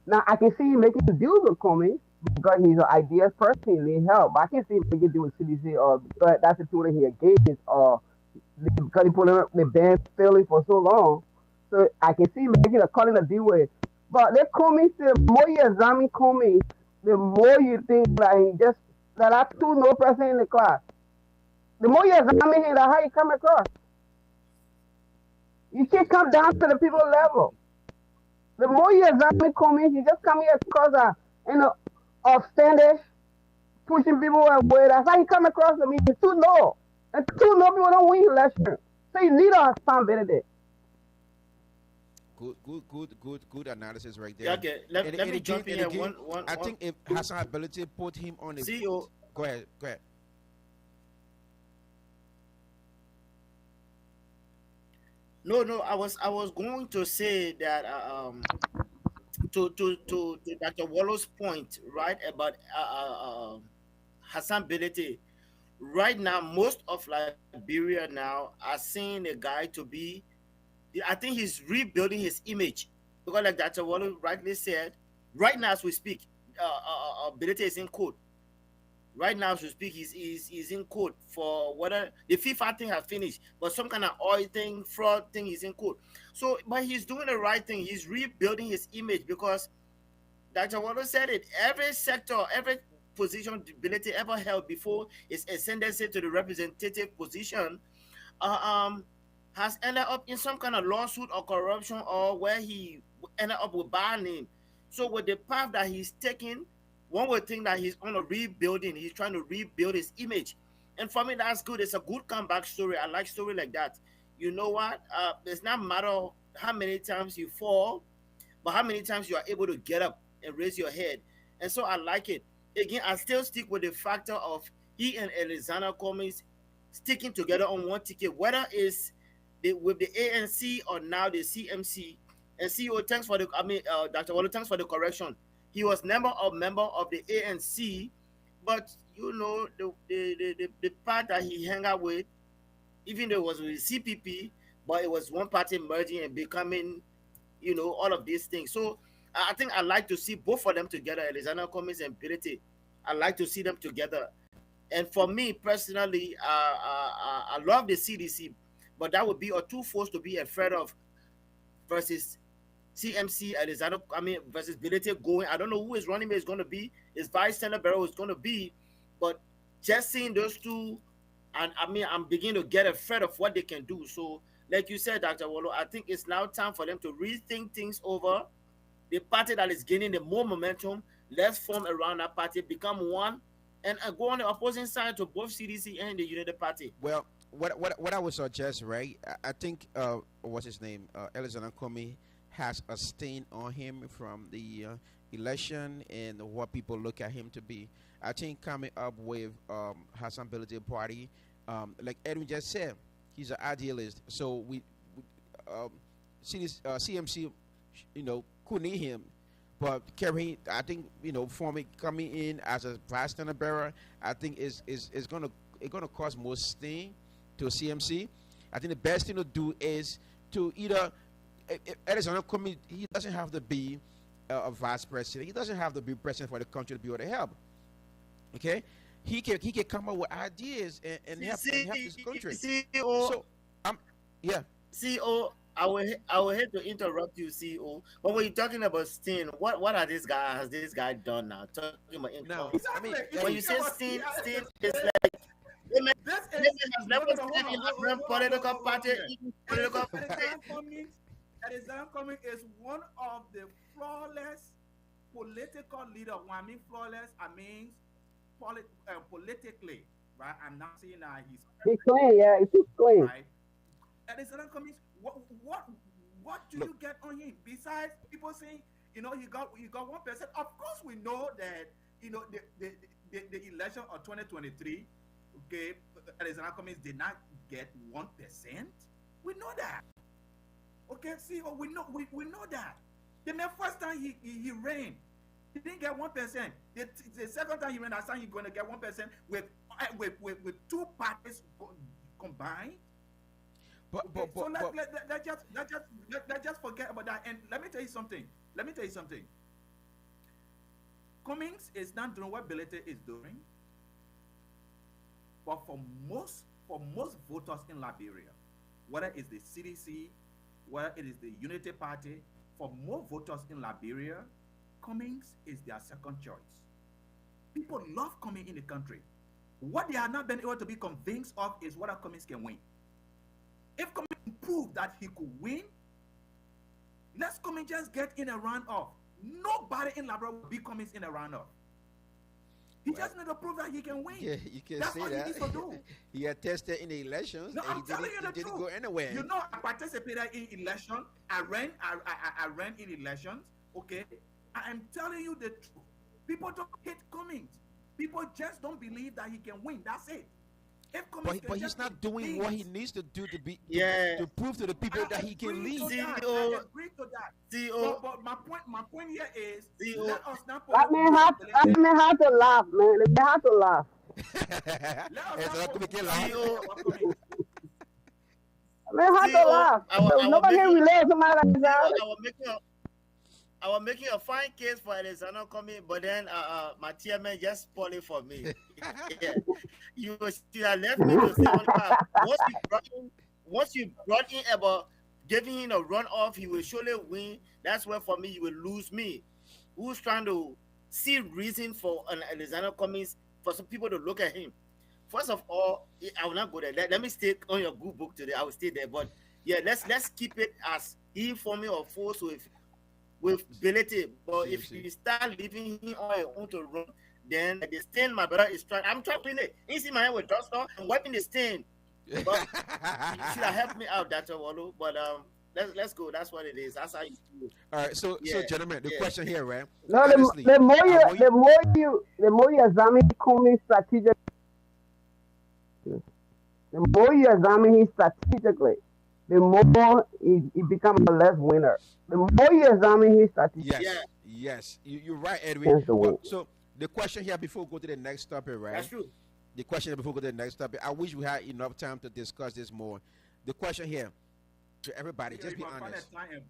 Now I can see him making deals with Comey because he's an ideas person. He need help. But I can see him making deals with CDC or but that's the tool that he against or because he put up the band failing for so long. So I can see him making a calling a deal with. But the Comey, the more you examine Comey, the more you think that he just that are two no person in the class. The more you examine him, the how you come across. You should come down to the people level. The more you examine Comey, he just come here across you know, offended, pushing people away. That's how he come across to me. He's too low. And too low people don't win election. So you need a accountability. Good analysis right Yeah, there. okay. Let And me again, jump in here. I think if Hassan ability put him on a. CEO. Go ahead, go ahead. No, no. I was going to say that to Dr. Wallow's point, right, about Hassan Bilete. Right now, most of Liberia now are seeing a guy to be. I think he's rebuilding his image because, like Dr. Wallo rightly said, right now as we speak, Bilete is in court. Right now as we speak, he's in court for whether the FIFA thing has finished, but some kind of oil thing, fraud thing is in court. So, but he's doing the right thing. He's rebuilding his image because Dr. Wallo said it. Every sector, every position Bilete ever held before his ascendancy to the representative position uh, um, has ended up in some kind of lawsuit or corruption or where he ended up with bad name. So with the path that he's taking, one would think that he's on a rebuilding. He's trying to rebuild his image. And for me, that's good. It's a good comeback story. I like story like that. You know what? It's not matter how many times you fall, but how many times you are able to get up and raise your head. And so I like it. Again, I still stick with the factor of he and Alexander Cummings sticking together on one ticket, whether it's with the ANC or now the CMC. And CEO, thanks for the, Dr. Wallo, thanks for the correction. He was never a member of the ANC, but you know, the part that he hung out with, even though it was with CPP, but it was one party merging and becoming, you know, all of these things. So I think I like to see both of them together, Alexander Cummings and Bilete. I like to see them together. And for me personally, I love the CDC, but that would be a two force to be afraid of versus CMC Alexander. I mean, versus Bilete going. I don't know who his running mate is going to be. His vice senator Barrow is going to be, but just seeing those two, and I mean, I'm beginning to get afraid of what they can do. So, like you said, Dr. Wallo, I think it's now time for them to rethink things over. The party that is gaining the more momentum, let's form around that party, become one, and go on the opposing side to both CDC and the United Party. Well, what I would suggest, right? I think what's his name, Alexander Comey has a stain on him from the election and what people look at him to be. I think coming up with Hassan Ability Party, like Edwin just said, he's an idealist. So um, CMC, you know, could need him. But Kerry, I think forming coming in as a vice standard bearer, I think is gonna cause more sting to CMC. I think the best thing to do is to either Edison coming. He doesn't have to be a vice president. He doesn't have to be president for the country to be able to help. Okay, he can come up with ideas and help this country. CEO, So yeah. CEO, I will hate to interrupt you, CEO. But when you're talking about Sting, what are this guy has this guy done now? Talking about income. Now, I mean, Exactly. When You you see say what Sting is like women, this women is has no, never no, no, seen hold in on, hold African on, hold on, political hold on, party, hold on. even political Alexander Cummings is one of the flawless political leader. When I mean flawless, I mean politically, right? I'm not saying that he's He's clean, yeah, he's clean. right. Alexander Cummings, what do look, you get on him? Besides people saying, he got 1%. Of course, we know that the election of 2023, okay, Alexander Cummings did not get 1%. We know that. Okay, see, we know that. The first time he ran, he didn't get 1%. The second time he ran, that's time he's going to get 1% with two parties combined. So let's just forget about that. And let me tell you something. Cummings is not doing what Bilete is doing, but for most voters in Liberia, whether it's the CDC, whether it is the Unity Party, for more voters in Liberia, Cummings is their second choice. People love Cummings in the country. What they have not been able to be convinced of is whether Cummings can win. If Cummings proved that he could win, Let's Cummings just get in a runoff. Nobody in Liberia will beat Cummings in a runoff. He Well, just need to prove that he can win. yeah, you can That's say all he that. needs to do. He attested in the elections No, and I'm telling you he the didn't truth. go anywhere. You know, I participated in election. I ran in elections. Okay, I am telling you the truth. People don't hate Cummings. People just don't believe that he can win. That's it. If Cummings can But he's just not doing what he convince, needs to do to be Yeah, to prove to the people that I he can agree to lead. that. CEO, I agree to that. CEO, But my point here is CEO. let us not Let promote me Musa have Belete. let me have to laugh, man. Let me have to laugh. Let us And so not that could promote make it Musa laugh. Belete CEO, about Cummings. Let me have to CEO, laugh. Nobody can relate to somebody like CEO, that. I was making a fine case for Alexander coming, but then my chairman just spoiled it for me. Yeah, you should have left me to stay on the path. Once you brought in about giving him a run off, he will surely win. That's where for me you will lose me. Who's trying to see reason for an Alexander Cummings for some people to look at him? First of all, I will not go there. Let me stay on your good book today. I will stay there. But yeah, let's keep it as he forming or force with ability. But if CMC. you start leaving him on your own to run, then the stain my brother is trying. I'm trying to clean it. You see my hand with dust on and wiping the stain. But you should have helped me out, Dr. Wallo. But let's go. That's what it is. That's how you do it. All right, so Yeah, gentlemen, the yeah. question here, right? No, Honestly, the more you examine Comey strategically, the more you examine him strategically, the more he becomes a less winner. The more you examine his strategy, Yeah, yes, you're right, Edwin. tends to win. But so the question here before we go to the next topic, right? that's true. The question here before we go to the next topic. I wish we had enough time to discuss this more. The question here to everybody, You just be might find a honest. time and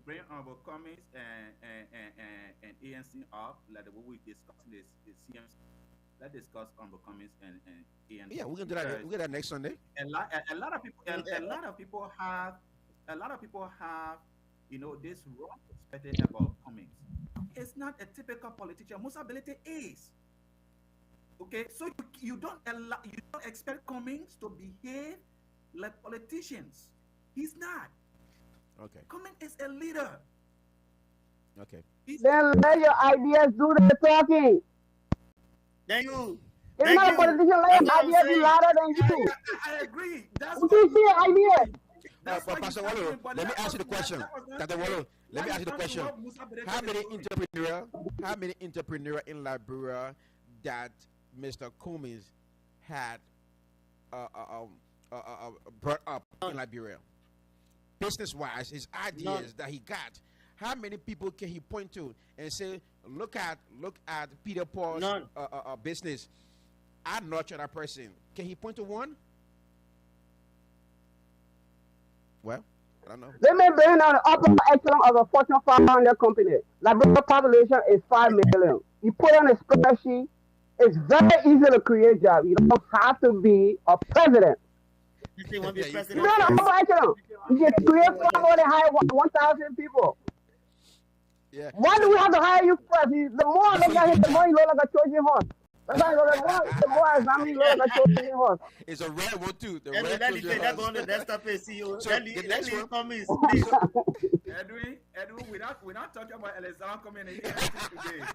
bring our comments and ANC up like the way we discussing this CMC. Let's discuss our comments and ANC Yeah, we can do that. because We get that next Sunday. a lot of people a lot of people have this wrong perspective about Cummings. It's not a typical politician. Musa Belete is okay. So you don't expect Cummings to behave like politicians. He's not. Okay, Cummings is a leader. okay. He's Then let your ideas do the talking. Thank you. If Thank not a you. politician, let That's his what I'm ideas be saying. louder than I, you. I agree. That's We what can see your he's ideas. doing. That's But what he's Pastor not Wallo, doing. But let me ask you the question. Dr. Wallo, let me ask you the question. How many entrepreneur in Liberia that Mr. Cummings had uh, uh, um, brought up in Liberia? Business-wise, his ideas that he got. How many people can he point to and say, look at Peter Paul's None. business? I nurture that person. Can he point to one? Well, I don't know. Let me bring down the upper echelon of a Fortune 500 company. Liberia population is 5 million. You put on a spreadsheet, it's very easy to create jobs. You don't have to be a president. You say want to Yeah, be you You president bring on the first? upper echelon. You can create 500 hire 1,000 people. yeah. Why do So we have to hire you first? The more I before look you at get him, a the more job, he look like a Trojan horse. That's why the more I examine, he look like a Trojan horse. it's a red one too. The Edwin, red let Trojan me that go horse. on the desktop page, CEO. So Let the me next one. Cummings, please. Edwin, we're not talking about Alexander coming in here today.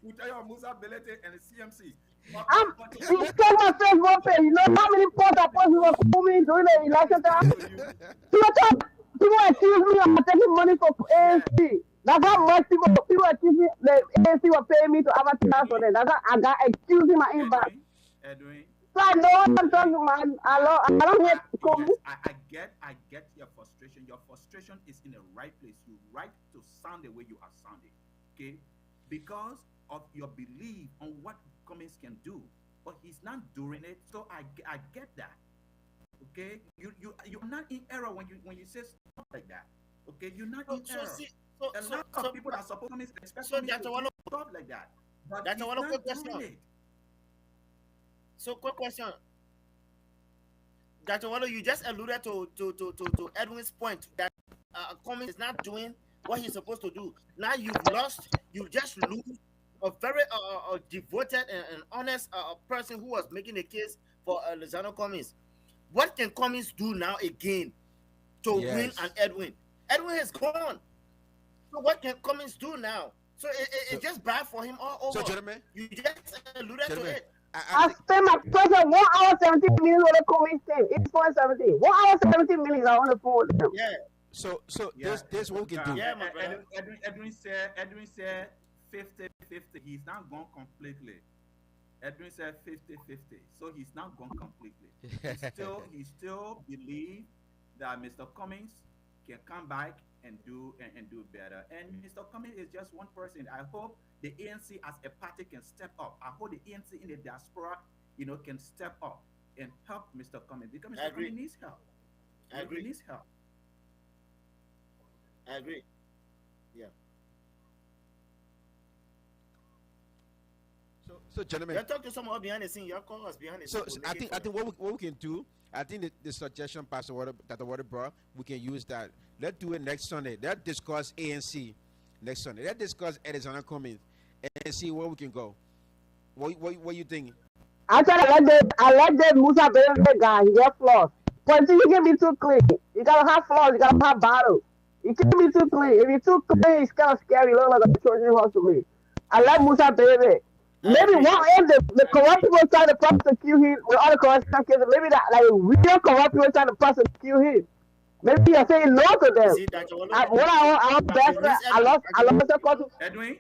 We tell you about Musa Belete and the CMC. You check my Facebook page. You know how many posts I posted for Kumi during the election time? People accuse me of taking money for Yeah, ANC. That's how much people accuse me. The ANC were paying me to advertise for them. That's how I got accused in my inbox. Edwin, So I know what I'm talking about. I don't hate Kumi. yes, I get your frustration. Your frustration is in the right place. You right to sound the way you are sounding, okay? Because of your belief on what Cummings can do, but he's not doing it. So I get that, okay? You're not in error when you say stuff like that, okay? You're not in So error. see, A lot of people that support Cummings expect so Cummings to Dr. do Wallo, stuff like that, but Dr. he's Wallo, not quick doing question. it. So quick question. Dr. Wallo, you just alluded to Edwin's point that Cummings is not doing what he's supposed to do. Now you just lose a very devoted and honest person who was making a case for Lozano Cummings. What can Cummings do now again to win Yes. an Edwin? Edwin is gone. So what can Cummings do now? So So, it's just bad for him all so over. gentlemen, You just alluded to gentlemen, it. I I think spent my person 1 hour 17 minutes with the Cummings team. It's 17. 1 hour 17 minutes I on the phone with them. Yeah, so. Yeah, This what we can do. yeah, my brother. Edwin said 50-50. He's not gone completely. Edwin said 50-50. So he's not gone completely. He still believe that Mr. Cummings can come back and do better. And Mr. Cummings is just one person. I hope the ANC as a party can step up. I hope the ANC in the diaspora, can step up and help Mr. Cummings because I Mr. agree. Cummings needs help. I He agree. needs help. I agree. Yeah. So gentlemen, You talk to someone behind the scene. You call us behind the scene. so We'll I make it think for them. what we can do. I think the suggestion Pastor Water that the Water brought, we can use that. Let's do it next Sunday. Let's discuss ANC next Sunday. Let's discuss Arizona Cummings and see where we can go. What you think? Actually, I like that Musa Bebe guy. He got flaws. But until you can be too clean. You gotta have flaws. You gotta have battles. You can't be too clean. If you're too clean, it's kind of scary. You look like a Trojan horse to me. I like Musa Bebe. I Maybe agree. one end the corrupt people trying to prosecute him with all the corruption cases. Maybe that like real corrupt people trying to prosecute him. Maybe you're saying no to You them. see, Dr. What I want Dr. best friend, Lose Edwin. I lost the court. Edwin,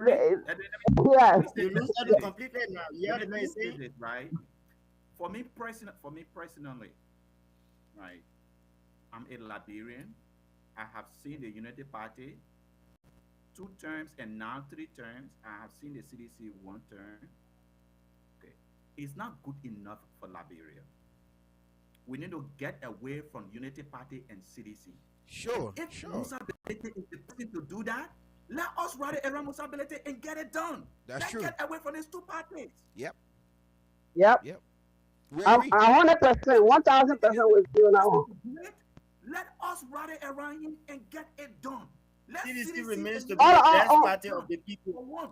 Yeah. let me You say, lose let Edwin me completely now. You hear the man say say? this, right? For me personally, right? I'm a Liberian. I have seen the Unity Party 2 terms and now 3 terms. I have seen the CDC 1 term. Okay, it's not good enough for Liberia. We need to get away from Unity Party and CDC. Sure, If sure. Musa Belete is the person to do that, let us rally around Musa Belete and get it done. That's Let's true. get away from these 2 parties. Yep, Yep. yep. We I'm agree. 100%, 1000% with you on that one. Great. Let us rally around him and get it done. Let CDC CDC remains and to be Oh, the oh, best oh. party of the for people. one.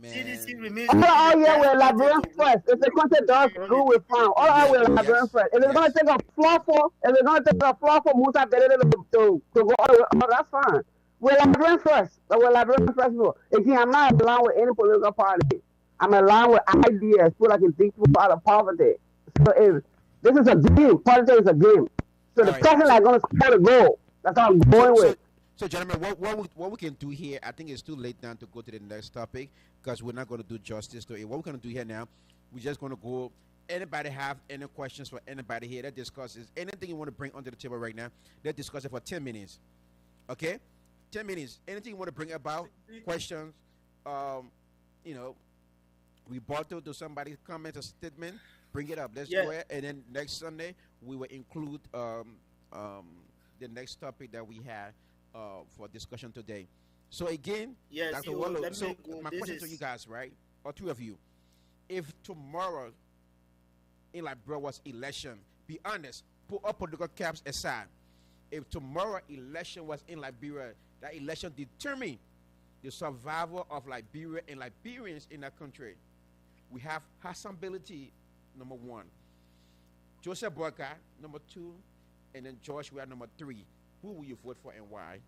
CDC Man. remains to be All the yeah, best we're party Liberian first. If the country does good, we found. All right, we're Liberian Yes, first. If it's gonna yes. take a flaw for, if it's gonna take a flaw for Musa Belede to go all the way, oh, that's fine. We're Liberian first. So we're Liberian first people. Again, I'm not aligned with any political party. I'm aligned with ideas, people that can take people out of poverty. So if this is a game, politics is a game. So All the right. person that's gonna score the goal, that's how I'm going with. So gentlemen, what we can do here, I think it's too late now to go to the next topic because we're not going to do justice to it. What we're going to do here now, we're just going to go. Anybody have any questions for anybody here? Let's discuss is anything you want to bring onto the table right now. Let's discuss it for 10 minutes. Okay, 10 minutes. Anything you want to bring about questions? You know, rebuttal to somebody's comment or statement. Bring it up. Let's Yeah. go ahead. And then next Sunday we will include the next topic that we had for discussion today. So again, Yes, Dr. you- Wallow, let so me go. my This question to is- you guys, right, or 2 of you, if tomorrow in Liberia was election, be honest, put all political caps aside. If tomorrow election was in Liberia, that election determined the survival of Liberia and Liberians in that country. We have Hassan Beliti, number 1, Joseph Boyka, number 2, and then George, we are number 3. Who will you vote for and why?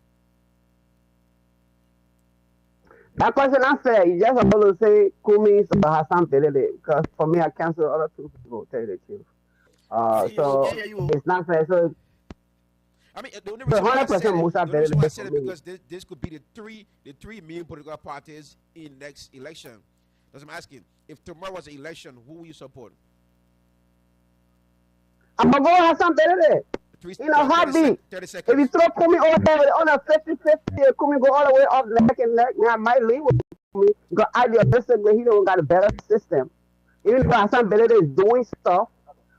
That question I said, you just supposed to say Kumi or Hassan Belede, because for me, I cancel other 2 people, tell you the truth. See, So yeah, you. it's not fair. So I mean, the only So reason why I 100% said it, Musa the only reason why I Belede said for it me. because this could be the three main political parties in next election. That's what I'm asking. If tomorrow was an election, who will you support? I'm gonna go Hassan Belede. In a heartbeat. 30 If seconds. you throw Kumi over there on a 50-50, Kumi go all the way up neck and neck, man, I might leave with Kumi. Because idealistically, he don't got a better system. Even though Hassan Belede is doing stuff,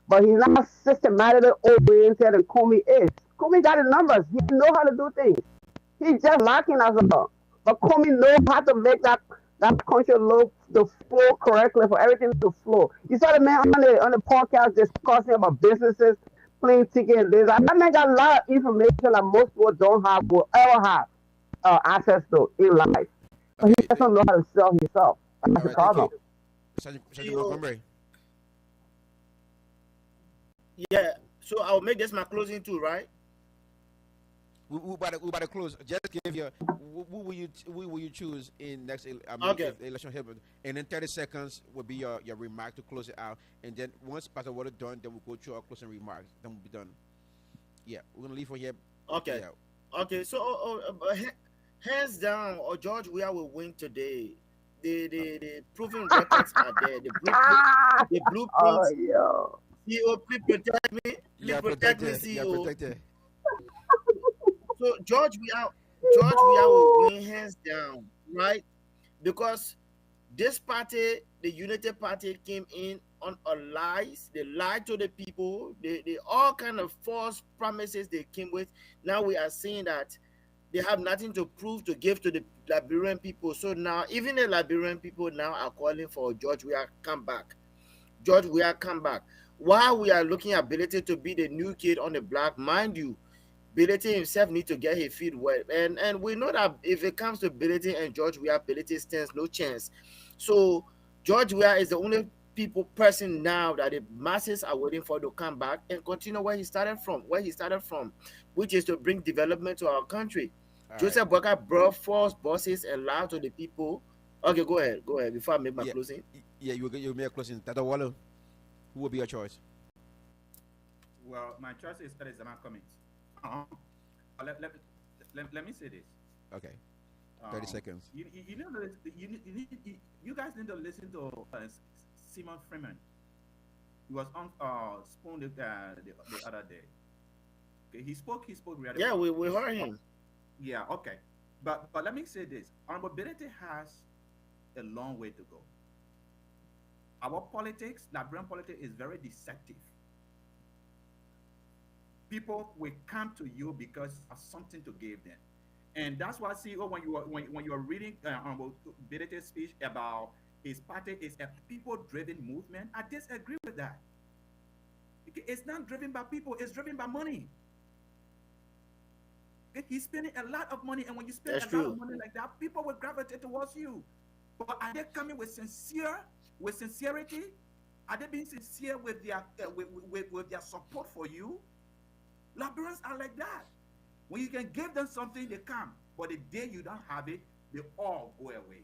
but he's not systematically oriented and Kumi is. Kumi got the numbers. He know how to do things. He's just lacking us all. But Kumi knows how to make that country look the flow correctly for everything to flow. You saw the man on the podcast discussing about businesses, plane ticket and this. That man got a lot of information that most people don't have, will ever have access to in life. But he Okay. doesn't know how to sell himself. That's All the right. Thank problem. you. Sergeant See, Montgomery. Yeah. So I'll make this my closing too, right? we about to close. Just give you who will you choose in next Okay. if election happen, and then 30 seconds will be your remark to close it out, and then once Pastor Water done, then we'll go through our closing remarks. Then we'll be done. Yeah, we're gonna leave from here. Okay. Yeah. Okay. So, hands down, or George Weah will win today. The proven records are there. The Oh, blueprints. yo. CEO, please protect me. Please Yeah, protect me, protected. Yeah, CEO. protected. So George Weah will win hands down, right? Because this party, the United Party, came in on a lies. They lied to the people. They all kind of false promises they came with. Now we are seeing that they have nothing to prove to give to the Liberian people. So now even the Liberian people now are calling for George Weah come back. George Weah come back. While we are looking at ability to be the new kid on the block, mind you, Bility himself need to get his feet wet. And we know that if it comes to Bility and George Weah, Bility stands no chance. So George Weah is the only person now that the masses are waiting for to come back and continue where he started from, which is to bring development to our country. All right. Joseph Boyka brought false bosses and lied to the people. Okay, go ahead before I make my Yeah, closing. yeah. You make a closing. Tata Wallo, who will be your choice? Well, my choice is that is my comments. Uh, let me say this. Okay, 30 seconds. You know you guys need to listen to Simon Freeman. He was on Spoon the other day. Okay, he spoke really Yeah, well. we heard him. Yeah, okay. But let me say this. Honorability has a long way to go. Our politics, Liberian politics, is very deceptive. People will come to you because you have something to give them. And that's why CEO, when you are reading Benete's speech about his party is a people-driven movement, I disagree with that. It's not driven by people; it's driven by money. Okay? He's spending a lot of money, and when you spend That's a lot of true. money like that, people will gravitate towards you. But are they coming with sincerity? Are they being sincere with their with their support for you? Liberians are like that. When you can give them something, they come. But the day you don't have it, they all go away.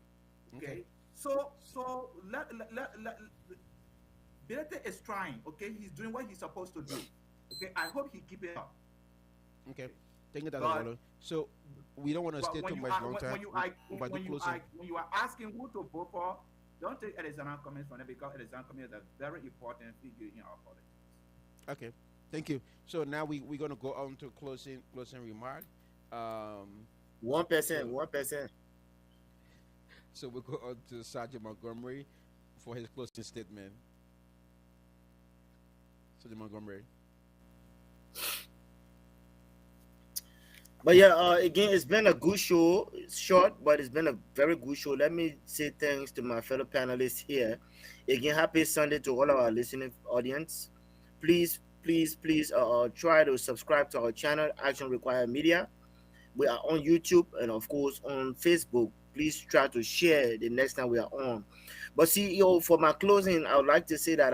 Okay. Okay. So let Benete is trying. Okay, he's doing what he's supposed to do. Okay, I hope he keep it up. Okay. Thank you, Tata But Wallo. So we don't want to stay but too when you much are long time. But do closing. when you are asking who to vote for, don't take Alexander comments from it because Alexander comments is a very important figure in our politics. Okay. Thank you. So now we're gonna go on to closing remark. Um. 1%, So 1%. so we'll go on to Sergeant Montgomery for his closing statement. Sergeant Montgomery. But yeah, again, it's been a good show. It's short, but it's been a very good show. Let me say thanks to my fellow panelists here. Again, happy Sunday to all of our listening audience. Please, try to subscribe to our channel, Action Required Media. We are on YouTube and, of course, on Facebook. Please try to share the next time we are on. But CEO, for my closing, I would like to say that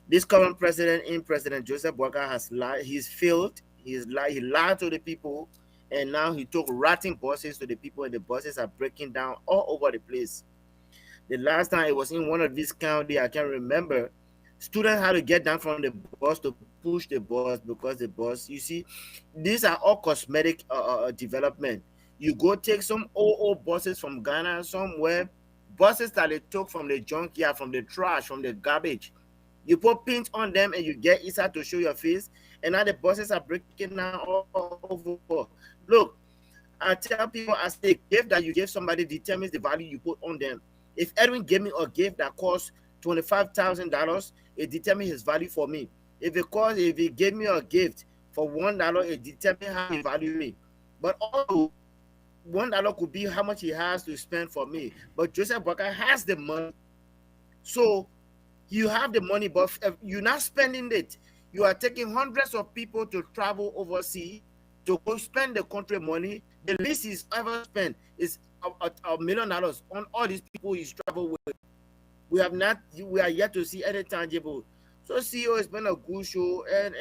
this current president, in President Joseph Boyka, has lied. He's failed. He lied to the people, and now he took ratting buses to the people, and the buses are breaking down all over the place. The last time it was in one of these county, I can remember, students had to get down from the bus to push the bus because the bus, you see, these are all cosmetic development. You go take some old buses from Ghana somewhere, buses that they took from the junkyard, from the trash, from the garbage. You put paint on them and you get inside to show your face, and now the buses are breaking down all over. Look, I tell people, I say, the gift that you give somebody determines the value you put on them. If Edwin gave me a gift that costs $25,000, it determines his value for me. If he gave me a gift for $1, it determines how he value me. But also, $1 could be how much he has to spend for me. But Joseph Walker has the money. So you have the money, but you're not spending it. You are taking hundreds of people to travel overseas to go spend the country money. The least he's ever spent is $1 million on all these people he's traveled with. We are yet to see any tangible. So CEO, it's been a good show, and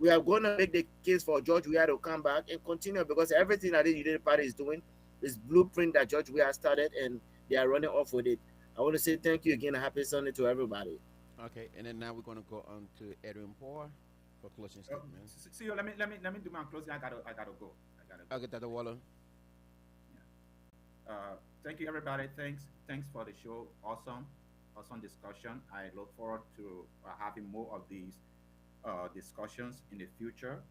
We are going to make the case for George Weah to come back and continue, because everything that the United Party is doing is blueprint that George Weah started, and they are running off with it. I want to say thank you again and happy Sunday to everybody. Okay, and then now we're gonna go on to Edwin Poor for closing statement. See you. Let me do my closing. I gotta go. I gotta go. Okay, Dr. Waller. Yeah. Thank you, everybody. Thanks for the show. Awesome discussion. I look forward to having more of these discussions in the future.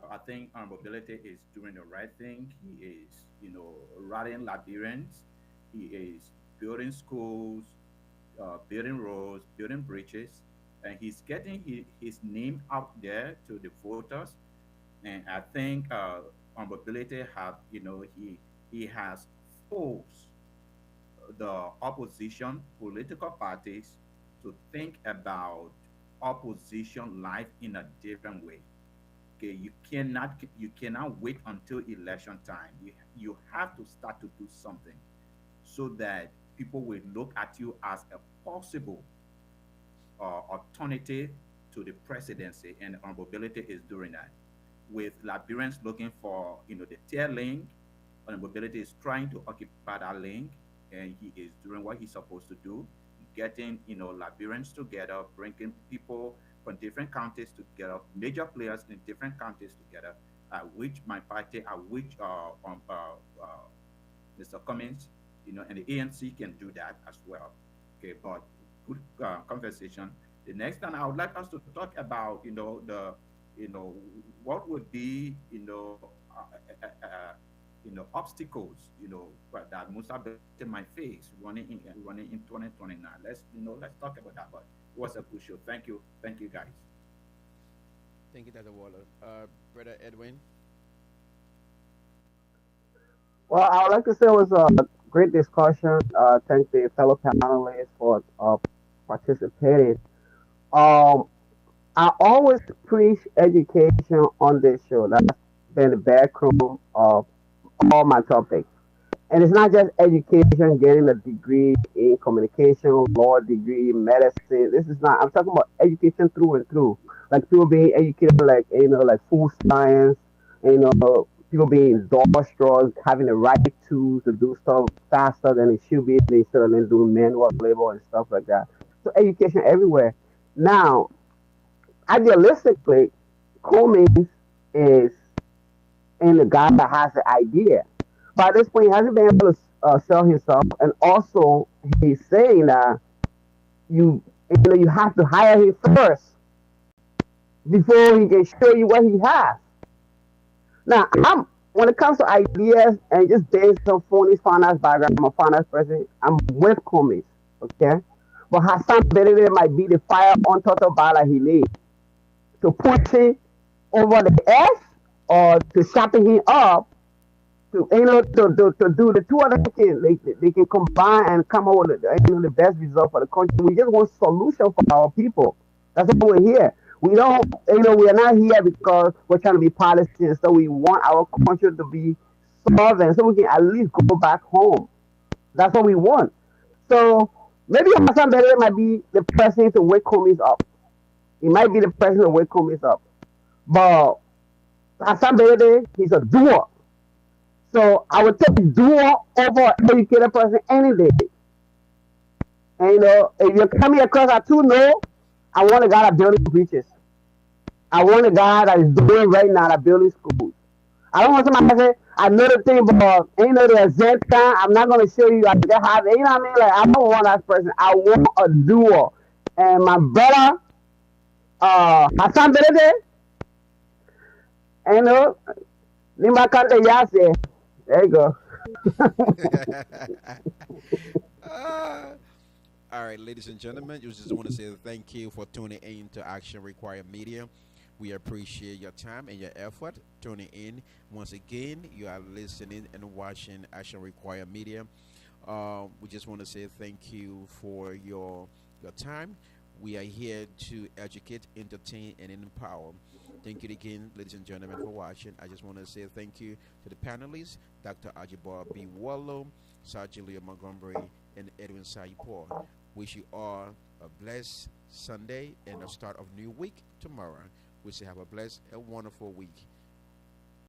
I think mobility is doing the right thing. He is, rallying Liberians. He is building schools, building roads, building bridges, and he's getting his name out there to the voters. And I think mobility have, he has forced the opposition political parties to think about opposition life in a different way. Okay, you cannot wait until election time. You have to start to do something so that people will look at you as a possible alternative to the presidency, and mobility is doing that. With Liberians looking for the tier link, mobility is trying to occupy that link, and he is doing what he's supposed to do, getting Liberians together, bringing people from different counties together, major players in different counties together, which my party, which Mr. Cummings, and the ANC can do that as well. Okay, but good conversation. The next time I would like us to talk about, you know, what would be, obstacles, but that Musa might face running in 2029. Let's talk about that. But it was a good show. Thank you, guys. Thank you, Dr. Waller. Brother Edwin. Well, I would like to say it was a great discussion. Thank the fellow panelists for participating. Um, I always preach education on this show. That's been the background of all my topics. And it's not just education, getting a degree in communication, law degree, medicine. This is not, I'm talking about education through and through. Like people being educated, like, like food science, people being industrious, having the right tools to do stuff faster than it should be instead of them doing manual labor and stuff like that. So education everywhere. Now, idealistically, Cummings is in the guy that has the idea. But at this point, he hasn't been able to sell himself, and also he's saying that you have to hire him first before he can show you what he has. Now, when it comes to ideas and just based on phony finance background, I'm a finance person. I'm with Cummings, okay. But Hassan Benedict might be the fire on top of Bala he laid to push it over the edge or to sharpen him up to do the two other things. They can combine and come up with the best result for the country. We just want solution for our people. That's why we're here. We don't, we are not here because we're trying to be politicians. So we want our country to be solvent so we can at least go back home. That's what we want. So maybe Hassan Bere might be the person to wake Cummings up. He might be the person to wake Cummings up. But Hassan Bere, he's a doer. So I would take doer over an educated person any day. And if you're coming across a two no, I want a guy that building bridges. I want a guy that is doing right now that building schools. I don't want somebody to say, I know the thing, but the exact time, I'm not gonna show you I just have it. You know what I mean? Like I don't want that person. I want a doer. And my brother, Hassan Benede, Lima Kante Yase. There you go. All right, ladies and gentlemen, you just want to say thank you for tuning in to Action Require Media. We appreciate your time and your effort tuning in. Once again, you are listening and watching Action Require Media. We just want to say thank you for your time. We are here to educate, entertain, and empower. Thank you again, ladies and gentlemen, for watching. I just want to say thank you to the panelists, Dr. Ajibar B. Wallow, Sergeant Leo Montgomery, and Edwin Saipo. Wish you all a blessed Sunday and a start of new week tomorrow. We say have a blessed, a wonderful week.